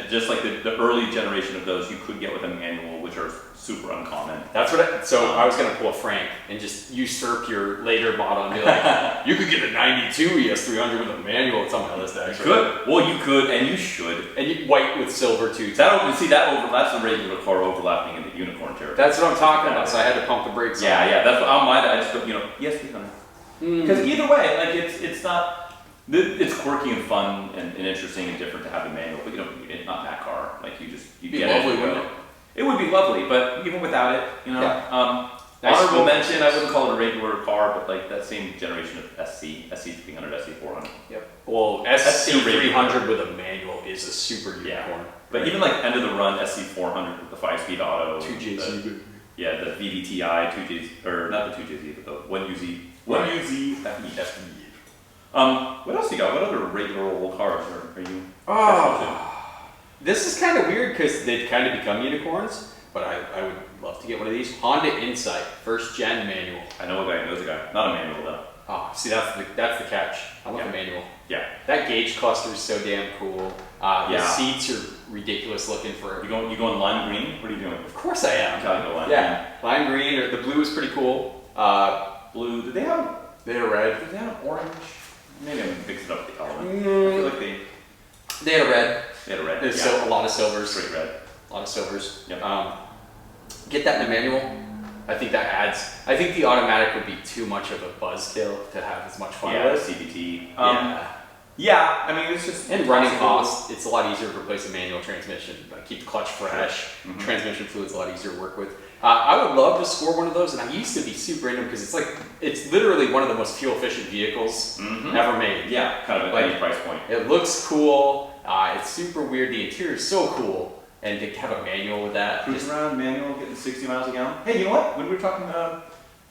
just like the early generation of those you could get with a manual, which are super uncommon. That's what I was going to pull a Frank and just usurp your later model and be like, you could get a 92 ES300 with a manual. It's on my list actually. Could. Well, you could and you should. And white with silver too. That's the regular car overlapping into unicorn territory. That's what I'm talking about, so I had to pump the brakes on. Yeah, that's what on mine. I just go, ES300. Because either way, like it's not, it's quirky and fun and interesting and different to have a manual, but you don't need it, not that car. Like you get lovely, it. Wouldn't it? It would be lovely, but even without it, Nice honorable mention. I wouldn't call it a regular car, but like that same generation of SC300, SC400. Yep. Well, SC300 with a manual is a super unicorn. But even like end of the run SC400 with the 5-speed auto, 2JZ. The VVTi 2JZ, or not the 2JZ, but the 1UZ. 1UZ FE. What else you got? What other regular old cars are you? This is kind of weird because they've kind of become unicorns, but I would love to get one of these. Honda Insight, First Gen manual. I know a guy who knows a guy. Not a manual though. Oh, see that's the catch. I want the manual. Yeah. That gauge cluster is so damn cool. The seats are ridiculous looking for. You going lime green? What are you doing? Of course I am. Lime green. Lime green or the blue is pretty cool. Blue. Did they have? They had red. Did they have orange? Maybe I'm mixing up the color. I feel like they. They had a red. They had a red. There's a lot of silvers. Straight red. A lot of silvers. Yep. Get that in a manual. I think that adds. I think the automatic would be too much of a buzzkill to have as much fun with. CVT. Yeah. I mean, it's just And running costs. It's a lot easier to replace a manual transmission. Keep the clutch fresh. Mm-hmm. Transmission fluid's a lot easier to work with. I would love to score one of those, and I used to be super into them because it's literally one of the most fuel efficient vehicles ever made. Yeah, kind of at any price point. It looks cool. It's super weird. The interior is so cool, and to have a manual with that. Cruising around, manual, getting 60 miles a gallon. Hey, you know what? When we were talking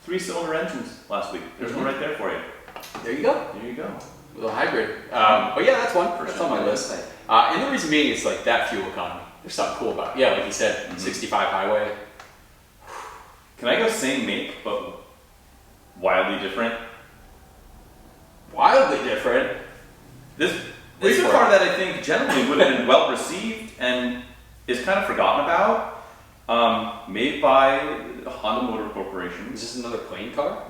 3-cylinder engines last week, there's one right there for you. There you go. There you go. A little hybrid. But yeah, that's one. That's on my list. And the reason being is that fuel economy. There's something cool about it. Yeah, like you said, 65 highway. Can I go same make, but wildly different? Wildly different. This is a car that I think generally would have been well received and is kind of forgotten about. Made by Honda Motor Corporation. Is this another plane car?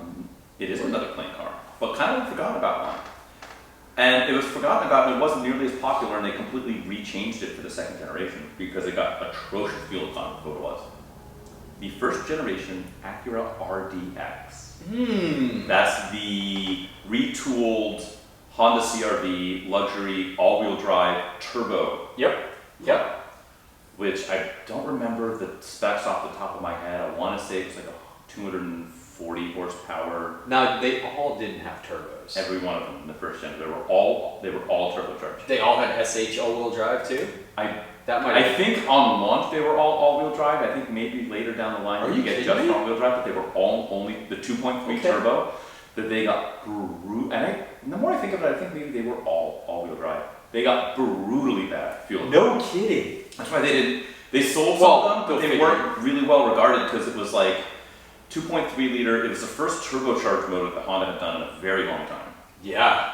It is another plane car, but kind of forgotten about one. And it was forgotten about, and it wasn't nearly as popular, and they completely rechanged it for the second generation because it got atrocious fuel economy for what it was. The first generation Acura RDX. That's the retooled Honda CR-V luxury all-wheel drive turbo. Yep. Which I don't remember the specs off the top of my head. I want to say it was like a 240 horsepower. Now they all didn't have turbos. Every one of them in the first gen. They were all turbocharged. They all had SH all-wheel drive too. I think on launch they were all-wheel drive. I think maybe later down the line you get just all-wheel drive, but they were all only the 2.3 turbo that they got and the more I think of it, I think maybe they were all-wheel drive. They got brutally bad fuel. No kidding. That's why they sold some of them, but they weren't really well regarded because it was like 2.3 liter. It was the first turbocharged motor that Honda had done in a very long time. Yeah.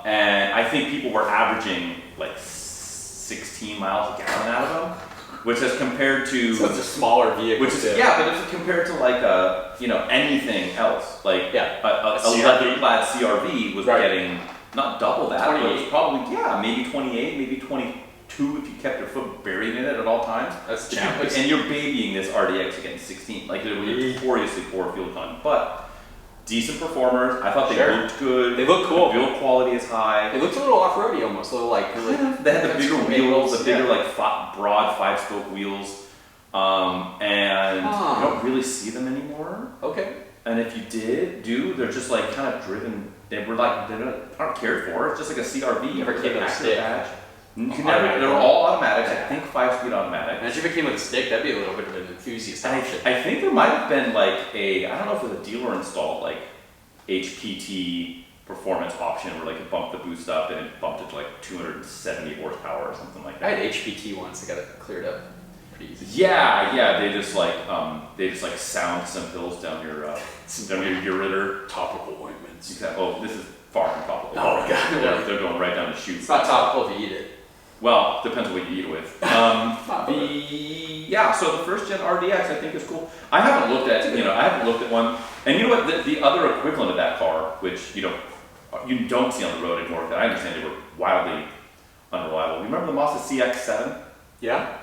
And I think people were averaging like 16 miles a gallon out of them, which is compared to. So it's a smaller vehicle. But it's compared to like anything else. Like a leather-clad CR-V was getting not double that, but it was probably maybe 28, maybe 22 if you kept your foot buried in it at all times. That's challenging. And you're babying this RDX against 16. Like it was notoriously poor fuel economy, but decent performers. I thought they looked good. They look cool. The build quality is high. It looked a little off-roady almost, a little like they had the bigger wheels, the bigger broad 5-spoke wheels, and you don't really see them anymore. Okay. And if you they're just like kind of driven. They aren't cared for. It's just like a CR-V. Never came with a stick. They're all automatics. I think 5-speed automatic. Imagine if it came with a stick, that'd be a little bit of an enthusiast option. I think there might have been like I don't know if it was a dealer installed like HPT performance option where like it bumped the boost up and it bumped it to like 270 horsepower or something like that. I had HPT once. I got it cleared up pretty easy. Yeah. They just like sound some pills down your ureter. Topical ointments. Exactly. Oh, this is far from topical. Oh god. They're going right down the chute. It's not topical if you eat it. Well, depends on what you eat it with. So the first gen RDX I think is cool. I haven't looked at one. And you know what? The other equivalent of that car, which you don't see on the road anymore, that I understand they were wildly unreliable. Remember the Mazda Cx-7? Yeah.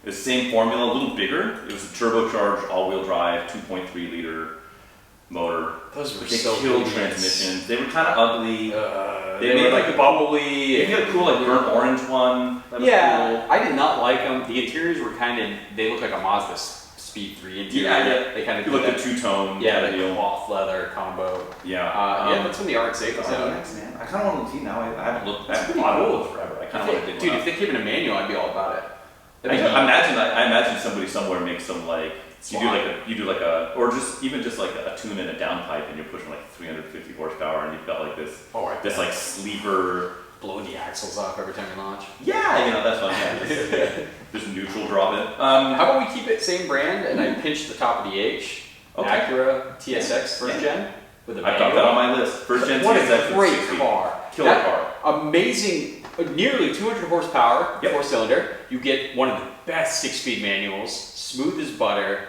It was the same formula, a little bigger. It was a turbocharged all-wheel drive, 2.3 liter motor. Those were so killed transmissions. They were kind of ugly. They made like bubbly. They had a cool like burnt orange one. That was cool. I did not like them. The interiors were they looked like a Mazda Speed 3 interior. Yeah. They kind of looked at two-tone. Yeah, the cloth leather combo. Yeah. That's when the RX-8 was out. Man. I kind of want to see now. I haven't looked at pretty Automotive cool. forever. I kind of want to dig Dude, if they came in a manual, I'd be all about it. I imagine somebody somewhere makes some like you do like a or just like a tune and a downpipe and you're pushing like 350 horsepower and you've got like this like sleeper blowing the axles off every time you launch. Yeah, that's fun. Just neutral drop in. How about we keep it same brand and I pinch the top of the H. Okay. Acura Tsx First Gen with a I've got that on my list. First Gen what TSX. A great car. Killer car. Amazing. Nearly 200 horsepower, 4-cylinder. You get one of the best 6-speed manuals, smooth as butter,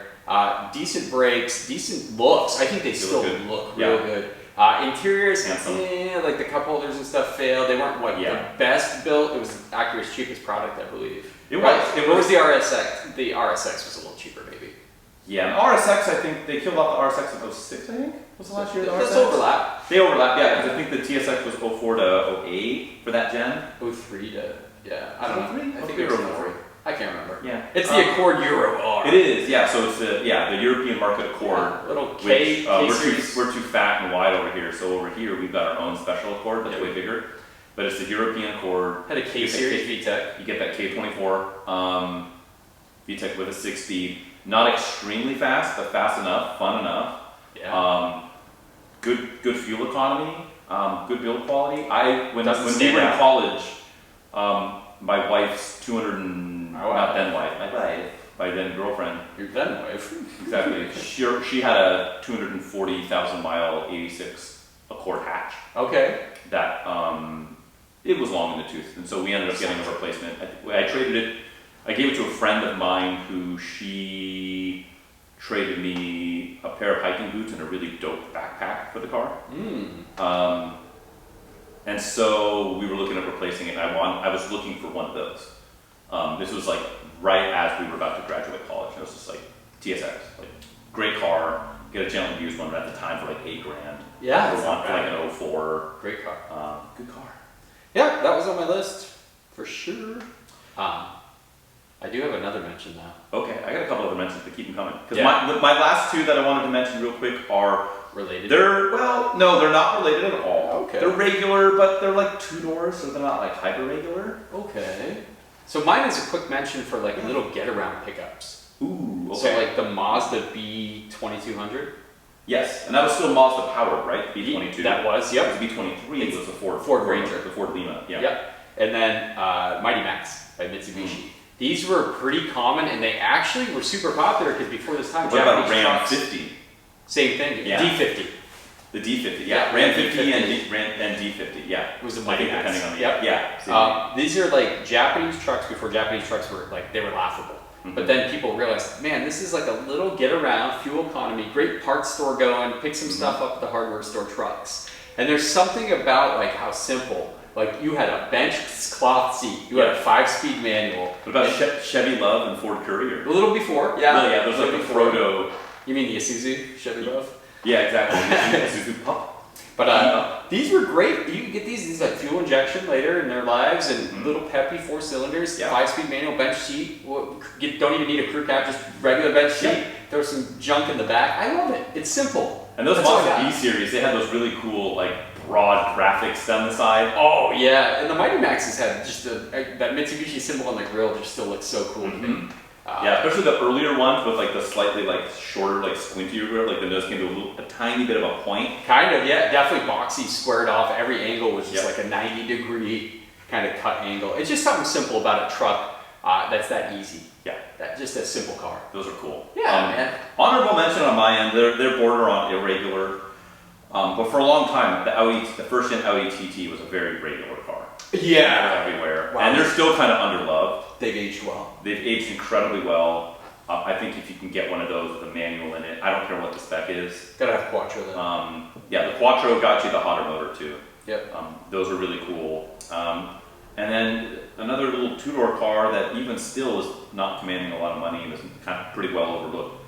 decent brakes, decent looks. I think they still look real good. Interiors, Handsome. like the cup holders and stuff failed. They weren't the best built. It was Acura's cheapest product, I believe. It was. Right? It What was was the RSX? The RSX was a little cheaper, maybe. Yeah, RSX, I think they killed off the RSX in 06, I think, was the last year of the RSX. Does overlap. They overlap, yeah, because I think the TSX was 04 to 08 for that gen. 03 to, I don't know. 03? I think 03 it was or 03. I can't remember. Yeah. It's the Accord Euro R. It is, yeah, so it's the European market Accord. Little K, which, we're too fat and wide over here, so over here we've got our own special Accord that's way bigger. But it's the European Accord. Had a K series VTEC. You get that K24 VTEC with a 6-speed. Not extremely fast, but fast enough, fun enough. Yeah. Good fuel economy, good build quality. When we were in out. college, my wife's not then wife, my then girlfriend. Your then wife. Exactly. She had a 240,000 mile 86 Accord hatch. Okay. That it was long in the tooth, and so we ended up getting a replacement. I traded it. I gave it to a friend of mine who she traded me a pair of hiking boots and a really dope backpack for the car. And so we were looking at replacing it. I was looking for one of those. This was like right as we were about to graduate college. It was just like TSX, like great car. Get a gently used one at the time for like $8,000. Yeah, for like an 04. Great car. Good car. Yeah, that was on my list for sure. I do have another mention now. Okay, I got a couple other mentions, but keep them coming. Because Yeah. my last two that I wanted to mention real quick are Related? no, they're not related at all. Okay. They're regular, but they're like 2-doors, so they're not like hyper regular. Okay. So mine is a quick mention for like little get-around pickups. Ooh, okay. So like the Mazda B2200. Yes, and that was still Mazda powered, right? B22. That was, yep. The B23 was the Ford Ranger. The Ford Lima, yeah. Yep. And then Mighty Max by Mitsubishi. These were pretty common, and they actually were super popular because before this time, What about Japanese Ram trucks, 50? same thing. Yeah. D50 The D50, Yeah, Ram 50 D50. and D50, yeah. was the I Mighty think Max. depending on the Yep. yeah. These are like Japanese trucks before Japanese trucks were like, they were laughable. But then people realized, man, this is like a little get around, fuel economy, great parts store going, pick some stuff up at the hardware store trucks. And there's something about like how simple, like you had a bench cloth seat, you had a 5-speed manual. What about Chevy Love and Ford Courier? A little before, yeah. Well, yeah, there's like the Frodo. You mean the Isuzu Chevy Love? Yeah, exactly. Isuzu Pup. But these were great. You can get these like fuel injection later in their lives, and little peppy 4 cylinders, 5-speed manual bench seat. Don't even need a crew cab, just regular bench seat. Throw some junk in the back. I love it. It's simple. And those That's all I Mazda got. B series, they had those really cool like broad graphics down the side. Oh yeah, and the Mighty Maxes had just that Mitsubishi symbol on the grill just still looks so cool to me. Yeah, especially the earlier ones with like the slightly like shorter, like squintier grill, like the nose came to a tiny bit of a point. Kind of, yeah, definitely boxy, squared off. Every angle was just like a 90-degree kind of cut angle. It's just something simple about a truck that's that easy. Yeah, Just a simple car. those are cool. Yeah, man. Honorable mention on my end, they're border on irregular, but for a long time, the first gen Audi TT was a very regular car. Yeah. Everywhere, Wow. and they're still kind of underloved. They've aged well. They've aged incredibly well. I think if you can get one of those with a manual in it, I don't care what the spec is. Gotta have Quattro then. Yeah, the Quattro got you the hotter motor too. Yep. Those are really cool. And then another little 2-door car that even still is not commanding a lot of money and is kind of pretty well overlooked.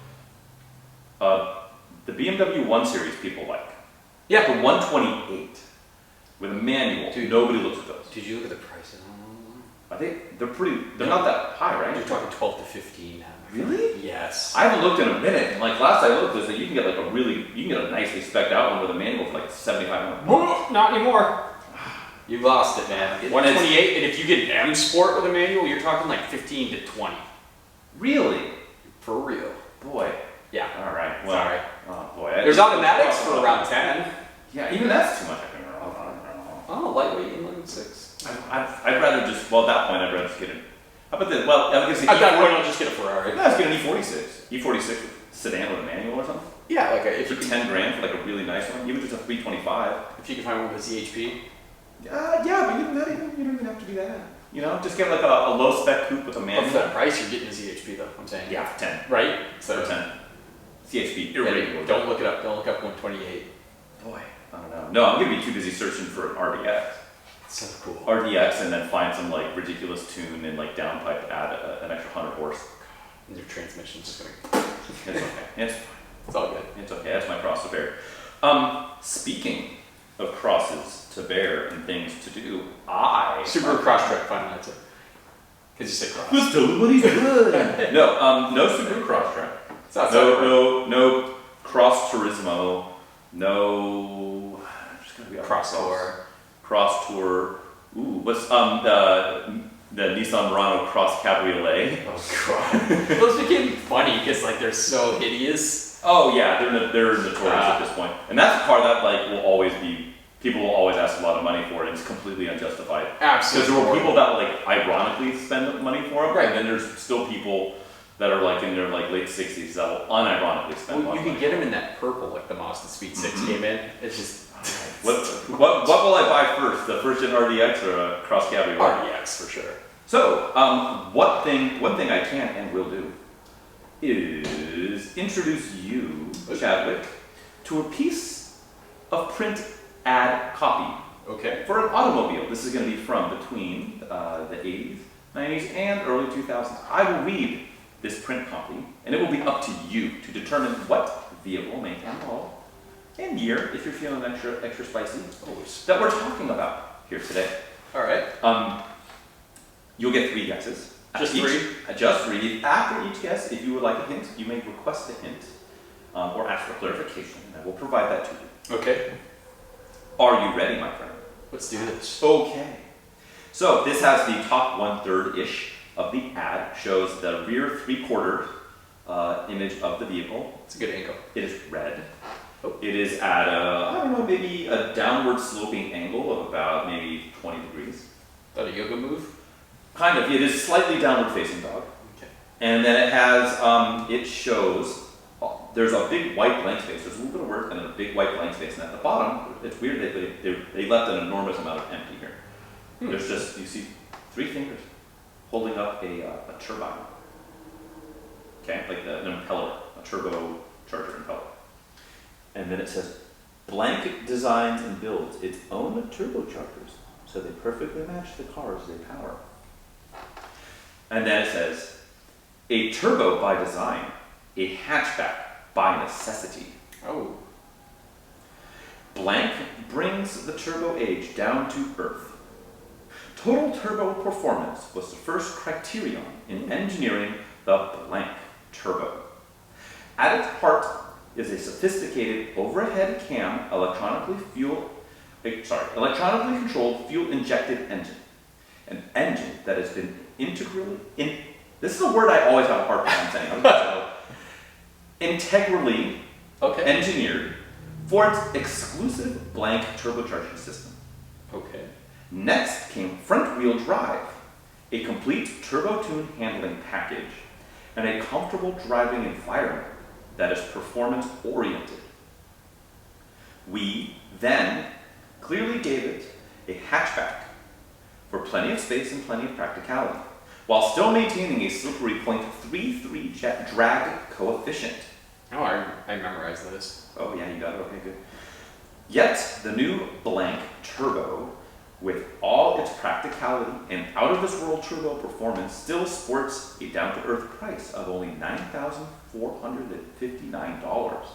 The Bmw One Series people like. Yeah. The 128 with a manual. Dude. Nobody looks at those. Did you look at the prices on them? I think they're pretty. They're not that high, right? You're talking 12 to 15 now. Really? Yes. I haven't looked in a minute. And like last I looked, there's like you can get like you can get a nicely spec'd out one with a manual for like $7,500. Not anymore. You lost it, man. 128, and if you get an M Sport with a manual, you're talking like 15 to 20. Really? For real. Boy. Yeah. All right. Well, Sorry. Oh boy. There's automatics for around 10. Yeah, even that's too much. I think. Oh, lightweight inline 6. I'd rather just. Well, at that point, I'd rather just get it. How about this? Well, I was gonna At that point, say. I'll just get a Ferrari. No, let's get an E46. E46 sedan with a manual or something. Yeah, like if For you can, 10 grand for like a really nice one, even just a 325. if you can find one with a ZHP. Yeah, but you don't even have to do that. You know, just get like a low spec coupe with a But manual. for that price, you're getting a ZHP though. I'm saying. Yeah, for 10. Right. For 10. CHP, Yeah, irregular. don't look it up. Don't look up 128. Boy. I don't know. No, I'm gonna be too busy searching for an RDX. So cool. RDX, and then find some like ridiculous tune and like downpipe to add an extra 100 horse. And your transmission's just gonna. It's okay. It's fine. It's all good. It's okay. That's my cross to bear. Speaking of crosses to bear and things to do, Subaru Crosstrek, final answer. Because you said cross. Let's tell him what he's good. No Subaru Crosstrek. It's outside No Cross Turismo. No. Just gonna be Cross Tour. Cross Tour. Ooh, what's the Nissan Murano Cross Cabriolet? Oh god. Those became funny because like they're so hideous. Oh yeah, they're notorious at this point, and that's a car that like will always be. People will always ask a lot of money for it, and it's completely unjustified. Absolutely. Because there were people that like ironically spend money for them, right? And then there's still people that are like in their like late 60s that will unironically spend money. You can get them in that purple, like the Mazda Cx-7 came in. It's just. What will I buy first? The first gen RDX or a Cross Cabriolet? RDX for sure. So, one thing I can and will do is introduce you, Chadwick, to a piece of print ad copy. Okay. For an automobile. This is going to be from between the 80s, 90s, and early 2000s. I will read this print copy, and it will be up to you to determine what vehicle, make, and model, and year, if you're feeling extra spicy, that we're talking about here today. All right. You'll get 3 guesses. Just 3? Just 3. After each guess, if you would like a hint, you may request a hint or ask for clarification, and I will provide that to you. Okay. Are you ready, my friend? Let's do this. Okay. So this has the top 1/3-ish of the ad, shows the rear 3/4 image of the vehicle. It's a good angle. It is red. Oh. It is at maybe a downward sloping angle of about maybe 20 degrees. Is that a yoga move? Kind of. It is slightly downward facing dog. Okay. And then it has, it shows, there's a big white blank space. There's a little bit of work and then a big white blank space. And at the bottom, it's weird that they left an enormous amount of empty here. There's just, you see 3 fingers holding up a turbine. Okay, like an impeller, a turbo charger impeller. And then it says, Blank designs and builds its own turbochargers so they perfectly match the cars they power. And then it says, a turbo by design, a hatchback by necessity. Oh. Blank brings the turbo age down to earth. Total turbo performance was the first criterion in engineering the blank turbo. At its heart is a sophisticated overhead cam electronically controlled fuel-injected engine. An engine that has been this is a word I always have a hard time saying. Integrally engineered for its exclusive blank turbocharging system. Okay. Next came front-wheel drive, a complete turbo-tune handling package, and a comfortable driving environment that is performance-oriented. We then clearly gave it a hatchback for plenty of space and plenty of practicality, while still maintaining a slippery 0.33 jet drag coefficient. Oh, I memorized this. Oh yeah, you got it, okay, good. Yet, the new blank turbo, with all its practicality and out-of-this-world turbo performance, still sports a down-to-earth price of only $9,459.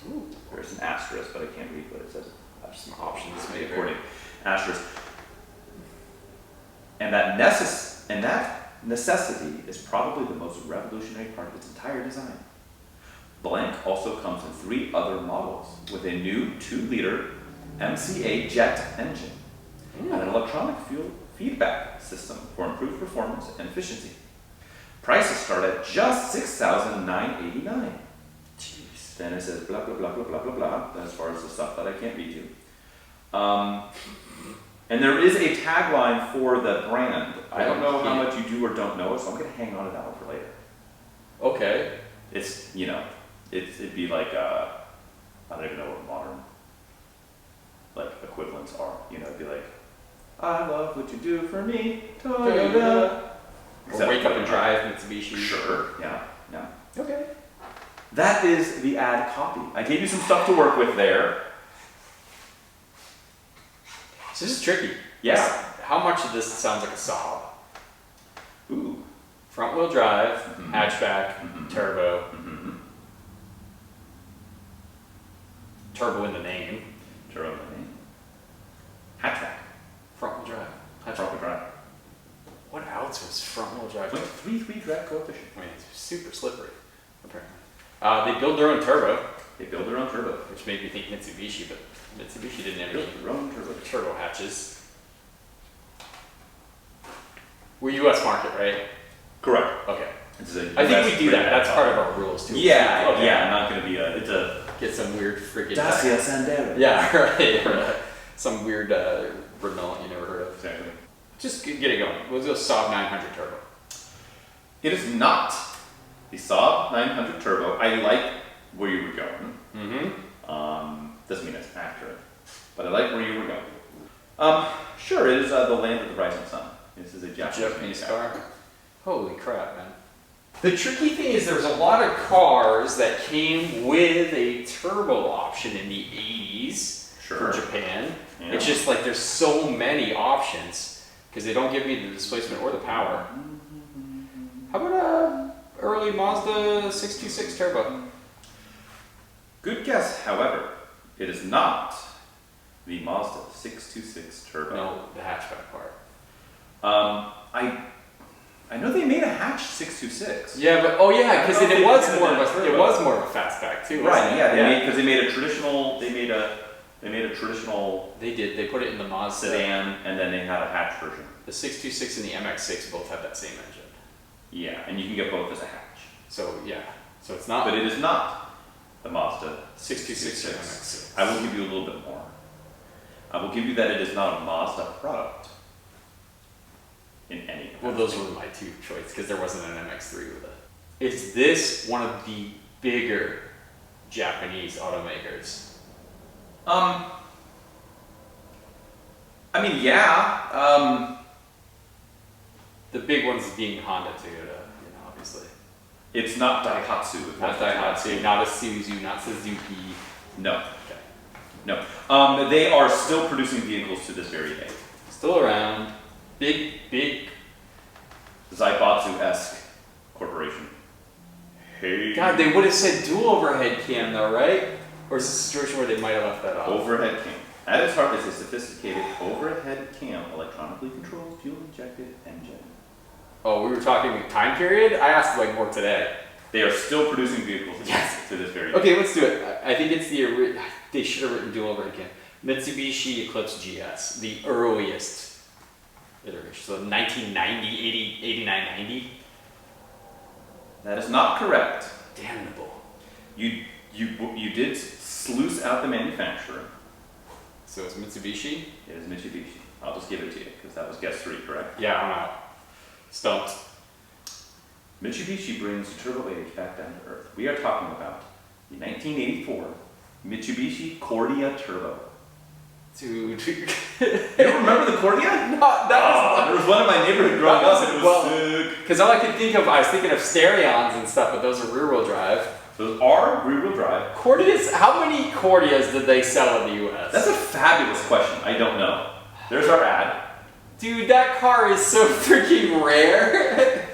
Ooh. There's an asterisk, but I can't read what it says. Some options maybe. According asterisk. And that necessity is probably the most revolutionary part of its entire design. Blank also comes in 3 other models with a new 2-liter MCA jet engine and an electronic fuel feedback system for improved performance and efficiency. Prices start at just $6,989. Jeez. Then it says blah, blah, blah, blah, blah, blah, blah, as far as the stuff that I can't read you. And there is a tagline for the brand. I don't know how much you do or don't know it, so I'm going to hang on to that one for later. Okay. It's, it'd be like, I don't even know what modern, equivalents are. It'd be like, I love what you do for me, Toyota. Or Wake Up and Drive, Mitsubishi. Sure, yeah. Okay. That is the ad copy. I gave you some stuff to work with there. So this is tricky. Yeah. How much of this sounds like a Saab? Ooh. Front wheel drive, Mhm. hatchback, Mhm. turbo. Mm-hmm. Turbo in the name. Turbo. Hatchback. Front wheel drive. Front wheel drive. What else was front wheel drive? 0.33 drag coefficient. I mean, it's super slippery, apparently. They build their own turbo, They build their own turbo. which made me think Mitsubishi, but Mitsubishi didn't have Build any their own turbo. turbo hatches. We're U.S. market, right? Correct. Okay. It's a I think US we do that. brand. That's part of our rules too. Yeah, Okay. yeah. Not gonna be a. It's a. Get some weird freaking. Sandero. Yeah, right. Right. Some weird Renault you never heard of. Exactly. Just get it going. We'll go Saab 900 turbo. It is not the Saab 900 Turbo. I like where you were going. Mm-hmm. Doesn't mean it's accurate, but I like where you were going. Sure, it is the land of the rising sun. This is a Japanese car. Holy crap, man. The tricky thing is there's a lot of cars that came with a turbo option in the 80s Sure. for Japan. Yeah. It's just like there's so many options because they don't give me the displacement or the power. How about early Mazda 626 turbo? Good guess, however, it is not the Mazda 626 Turbo. No, the hatchback part. I know they made a hatch 626. Yeah, but oh yeah, because I don't it know was if they more did of that a turbo. it was more of a fastback too. Right. Wasn't Yeah. it? They made a traditional. They made a traditional They did. They put it in the Mazda. sedan, and then they had a hatch version. The 626 and the MX-6 both have that same engine. Yeah, and you can get both as a hatch. So yeah, so it's not. But it is not the Mazda 626 or MX-6. I will give you a little bit more. I will give you that it is not a Mazda product in any capacity. Well, those were my two choices because there wasn't an MX-3 with it. Is this one of the bigger Japanese automakers? I mean, yeah. The big ones being Honda, Toyota, obviously. It's not Daihatsu. if Not that's what you're Daihatsu, asking. not a Isuzu, not Suzuki. No, Okay. no. They are still producing vehicles to this very day. Still around. Big. Zaibatsu-esque corporation. Hey. God, they would have said dual overhead cam though, right? Or is this a situation where they might have left that off? Overhead cam. At its heart is a sophisticated overhead cam, electronically controlled, fuel-injected engine. Oh, we were talking time period? I asked like more today. They are still producing vehicles Yes. to this very day. Okay, let's do it. I think it's they should have written dual overhead cam. Mitsubishi Eclipse GS, the earliest iteration. So 1990, 89, 90. That is not correct. Damnable. You did sluice out the manufacturer. So it's Mitsubishi? It is Mitsubishi. I'll just give it to you because that was guess 3, correct? Yeah, I'm out. Stumped. Mitsubishi brings the turbo age back down to earth. We are talking about the 1984 Mitsubishi Cordia Turbo. Dude. You don't remember the Cordia? No, that was. There was one in my neighborhood growing That up was- and it was well, sick. Because all I could think of, I was thinking of Stereons and stuff, but those are rear-wheel drive. Those are rear-wheel drive. Cordias, how many Cordias did they sell in the US? That's a fabulous question. I don't know. There's our ad. Dude, that car is so freaking rare.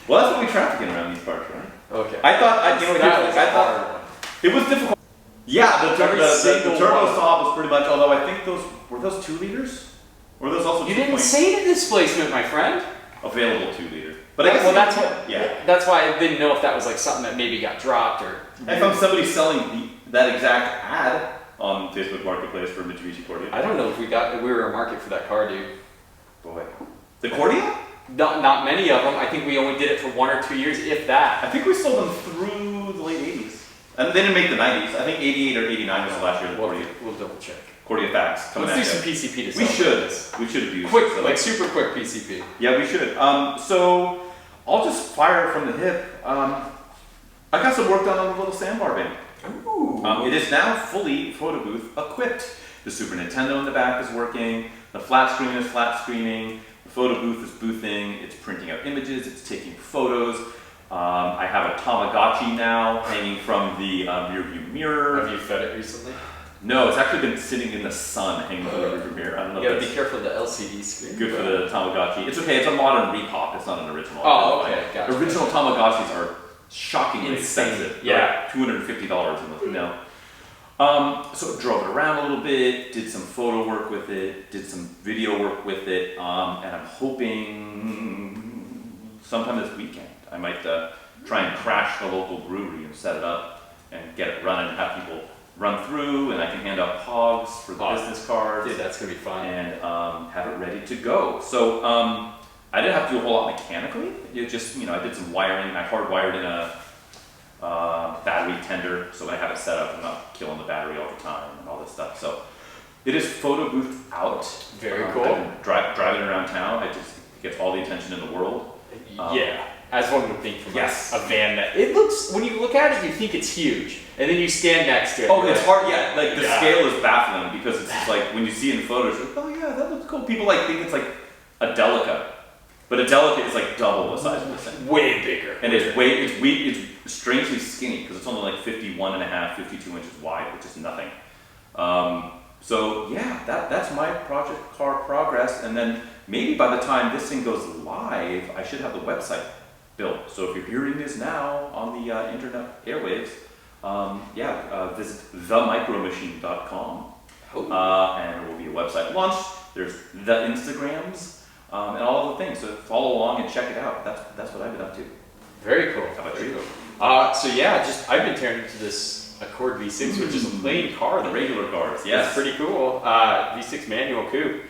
Well, that's what we traffic in around these parts, right? Okay. I thought, That was a hard one. it was difficult. Yeah, the Every single turbo one. Saab was pretty much, although I think were those 2 liters? Or were those also You 2 didn't say the displacement, my friend. available 2 liter? But I guess that's what. yeah. That's why I didn't know if that was like something that maybe got dropped or. I found somebody selling that exact ad on Facebook Marketplace for Mitsubishi Cordia. I don't know if we were a market for that car, dude. Boy. The Cordia? Not many of them. I think we only did it for 1 or 2 years, if that. I think we sold them through the late 80s. And they didn't make the 90s. I think 88 or 89 was the last year of the Cordia. We'll double check. Cordia facts coming Let's do at some you. PCP to We celebrate should. this. We should have used Quick, so like super quick PCP. Yeah, we should. So I'll just fire from the hip. I got some work done on the little sandbar bin. Ooh. It is now fully photo booth equipped. The Super Nintendo in the back is working. The flat screen is flat screening. The photo booth is boothing. It's printing out images. It's taking photos. I have a Tamagotchi now hanging from the rear view mirror. Have you fed it recently? No, it's actually been sitting in the sun, hanging from the rearview mirror. I don't know. You if gotta be that's careful of the LCD screen. good for the Tamagotchi. It's okay. It's a modern repop. It's not an original. Oh, okay, gotcha. Original Tamagotchis are shockingly Insane. expensive. Yeah. $250 in the no. So drove it around a little bit, did some photo work with it, did some video work with it, and I'm hoping sometime this weekend I might try and crash the local brewery and set it up and get it running and have people run through, and I can hand out pogs for the business cards. Dude, that's gonna be fun. And have it ready to go. So I didn't have to do a whole lot mechanically. It just, I did some wiring. I hardwired in a battery tender, so when I have it set up, I'm not killing the battery all the time and all this stuff. So it is photo booth out. Very cool. I've been driving around town. It gets all the attention in the world. Yeah, as one would think from Yes. a van that it looks. When you look at it, you think it's huge, and then you stand next to it. Oh, you're it's like, hard. Yeah, like the scale is baffling because it's just like when you see it in photos, you're like, oh yeah, that looks cool. People think it's like a Delica, but a Delica is like double the size of this thing. way bigger. And it's strangely skinny because it's only like 51 and a half, 52 inches wide, which is nothing. So yeah, that's my project car progress. And then maybe by the time this thing goes live, I should have the website built. So if you're hearing this now on the internet airwaves, visit themicromachine.com. And there will be a website launch. There's the Instagrams and all of the things. So follow along and check it out. That's what I've been up to. Very cool. How about you? I've been tearing into this Accord V6, which is a plain car. The regular cars, It's yes. pretty cool. V6 manual coupe.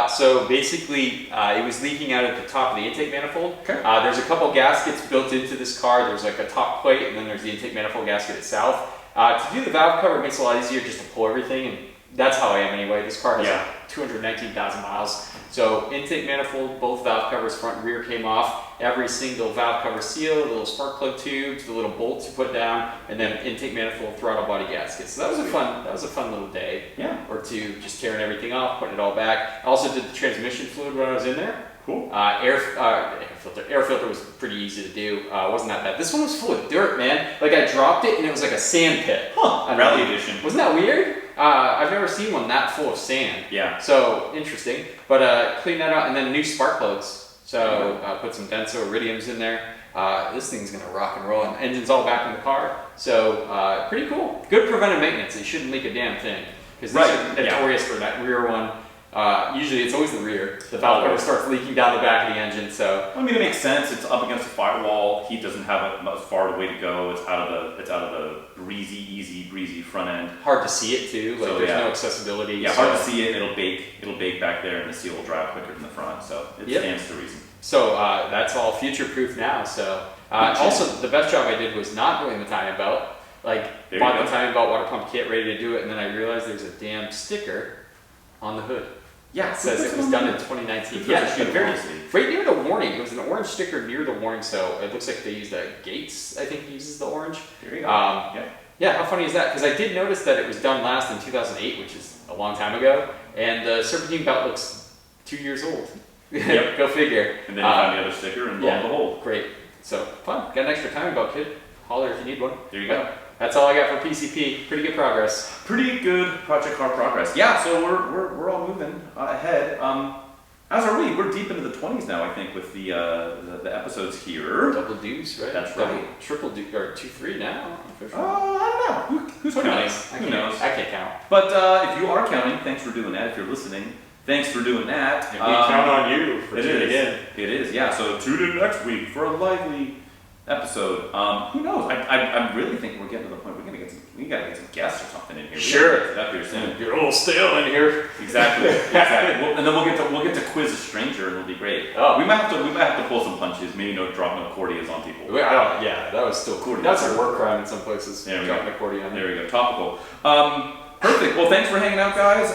So basically, it was leaking out at the top of the intake manifold. Okay. There's a couple gaskets built into this car. There's like a top plate, and then there's the intake manifold gasket itself. To do the valve cover, it makes it a lot easier just to pull everything, and that's how I am anyway. This car has 219,000 miles. So intake manifold, both valve covers, front and rear, came off. Every single valve cover seal, the little spark plug tubes, the little bolts you put down, and then intake manifold, throttle body gasket. So that was a fun little day. Yeah. Or two, just tearing everything off, putting it all back. I also did the transmission fluid when I was in there. Cool. Air filter was pretty easy to do. Wasn't that bad. This one was full of dirt, man. Like I dropped it and it was like a sand pit. Rally edition. Wasn't that weird? I've never seen one that full of sand. Yeah. So interesting. But clean that out, and then new spark plugs. So put some Denso iridiums in there. This thing's gonna rock and roll, and engine's all back in the car. So pretty cool. Good preventive maintenance. It shouldn't leak a damn thing, because these are notorious for that rear one. Usually it's always the rear. The valve cover starts leaking down the back of the engine. So I mean, it makes sense. It's up against a firewall. Heat doesn't have a far way to go. It's out of the breezy front end. hard to see it too. Like there's no accessibility. Yeah, hard to see it. It'll bake back there, and the seal will dry out quicker than the front. So it stands to reason. So that's all future proof now. So also the best job I did was not doing the timing belt. Like bought the timing belt, water pump kit, ready to do it, and then I realized there's a damn sticker on the hood. Yeah, It says it was done in 2019. Yeah, right near the warning. It was an orange sticker near the warning, so it looks like they used Gates, I think, uses the orange. There you go. Yeah, how funny is that? Because I did notice that it was done last in 2008, which is a long time ago, and the serpentine belt looks 2 years old. Yep. Go figure. And then you find the other sticker, and lo and behold. Great. So, fun. Got an extra timing belt, kid. Holler if you need one. There you go. That's all I got for PCP. Pretty good progress. Pretty good project car progress. Yeah, so we're all moving ahead. As are we. We're deep into the 20s now, I think, with the episodes here. Double deuce, right? That's right. Triple deuce, or 2-3 now. I don't know. Who's counting? Who knows? I can't count. But if you are counting, thanks for doing that. If you're listening, thanks for doing that. And we count on you for tuning in. It is, yeah. So tune in next week for a lively episode. Who knows? I really think we're getting to the point we gotta get some guests or something in here. Sure. Get up here soon. You're a little stale in here. Exactly. And then we'll get to quiz a stranger, and it'll be great. Oh. We might have to pull some punches. Maybe drop no Cordias on people. That was still cool. That's a work crime in some places. Dropping a Cordia on there. We go. Topical. Perfect. Well, thanks for hanging out, guys.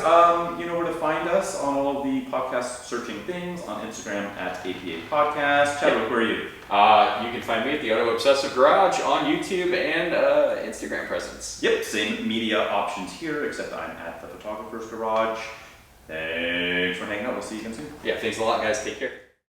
You know where to find us on all of the podcast searching things on Instagram at APA Podcast. Chadwick, where are you? You can find me at the Auto Obsessive Garage on YouTube and Instagram presence. Yep, same media options here, except I'm at the Photographer's Garage. Thanks for hanging out. We'll see you again soon. Yeah, thanks a lot, guys. Take care.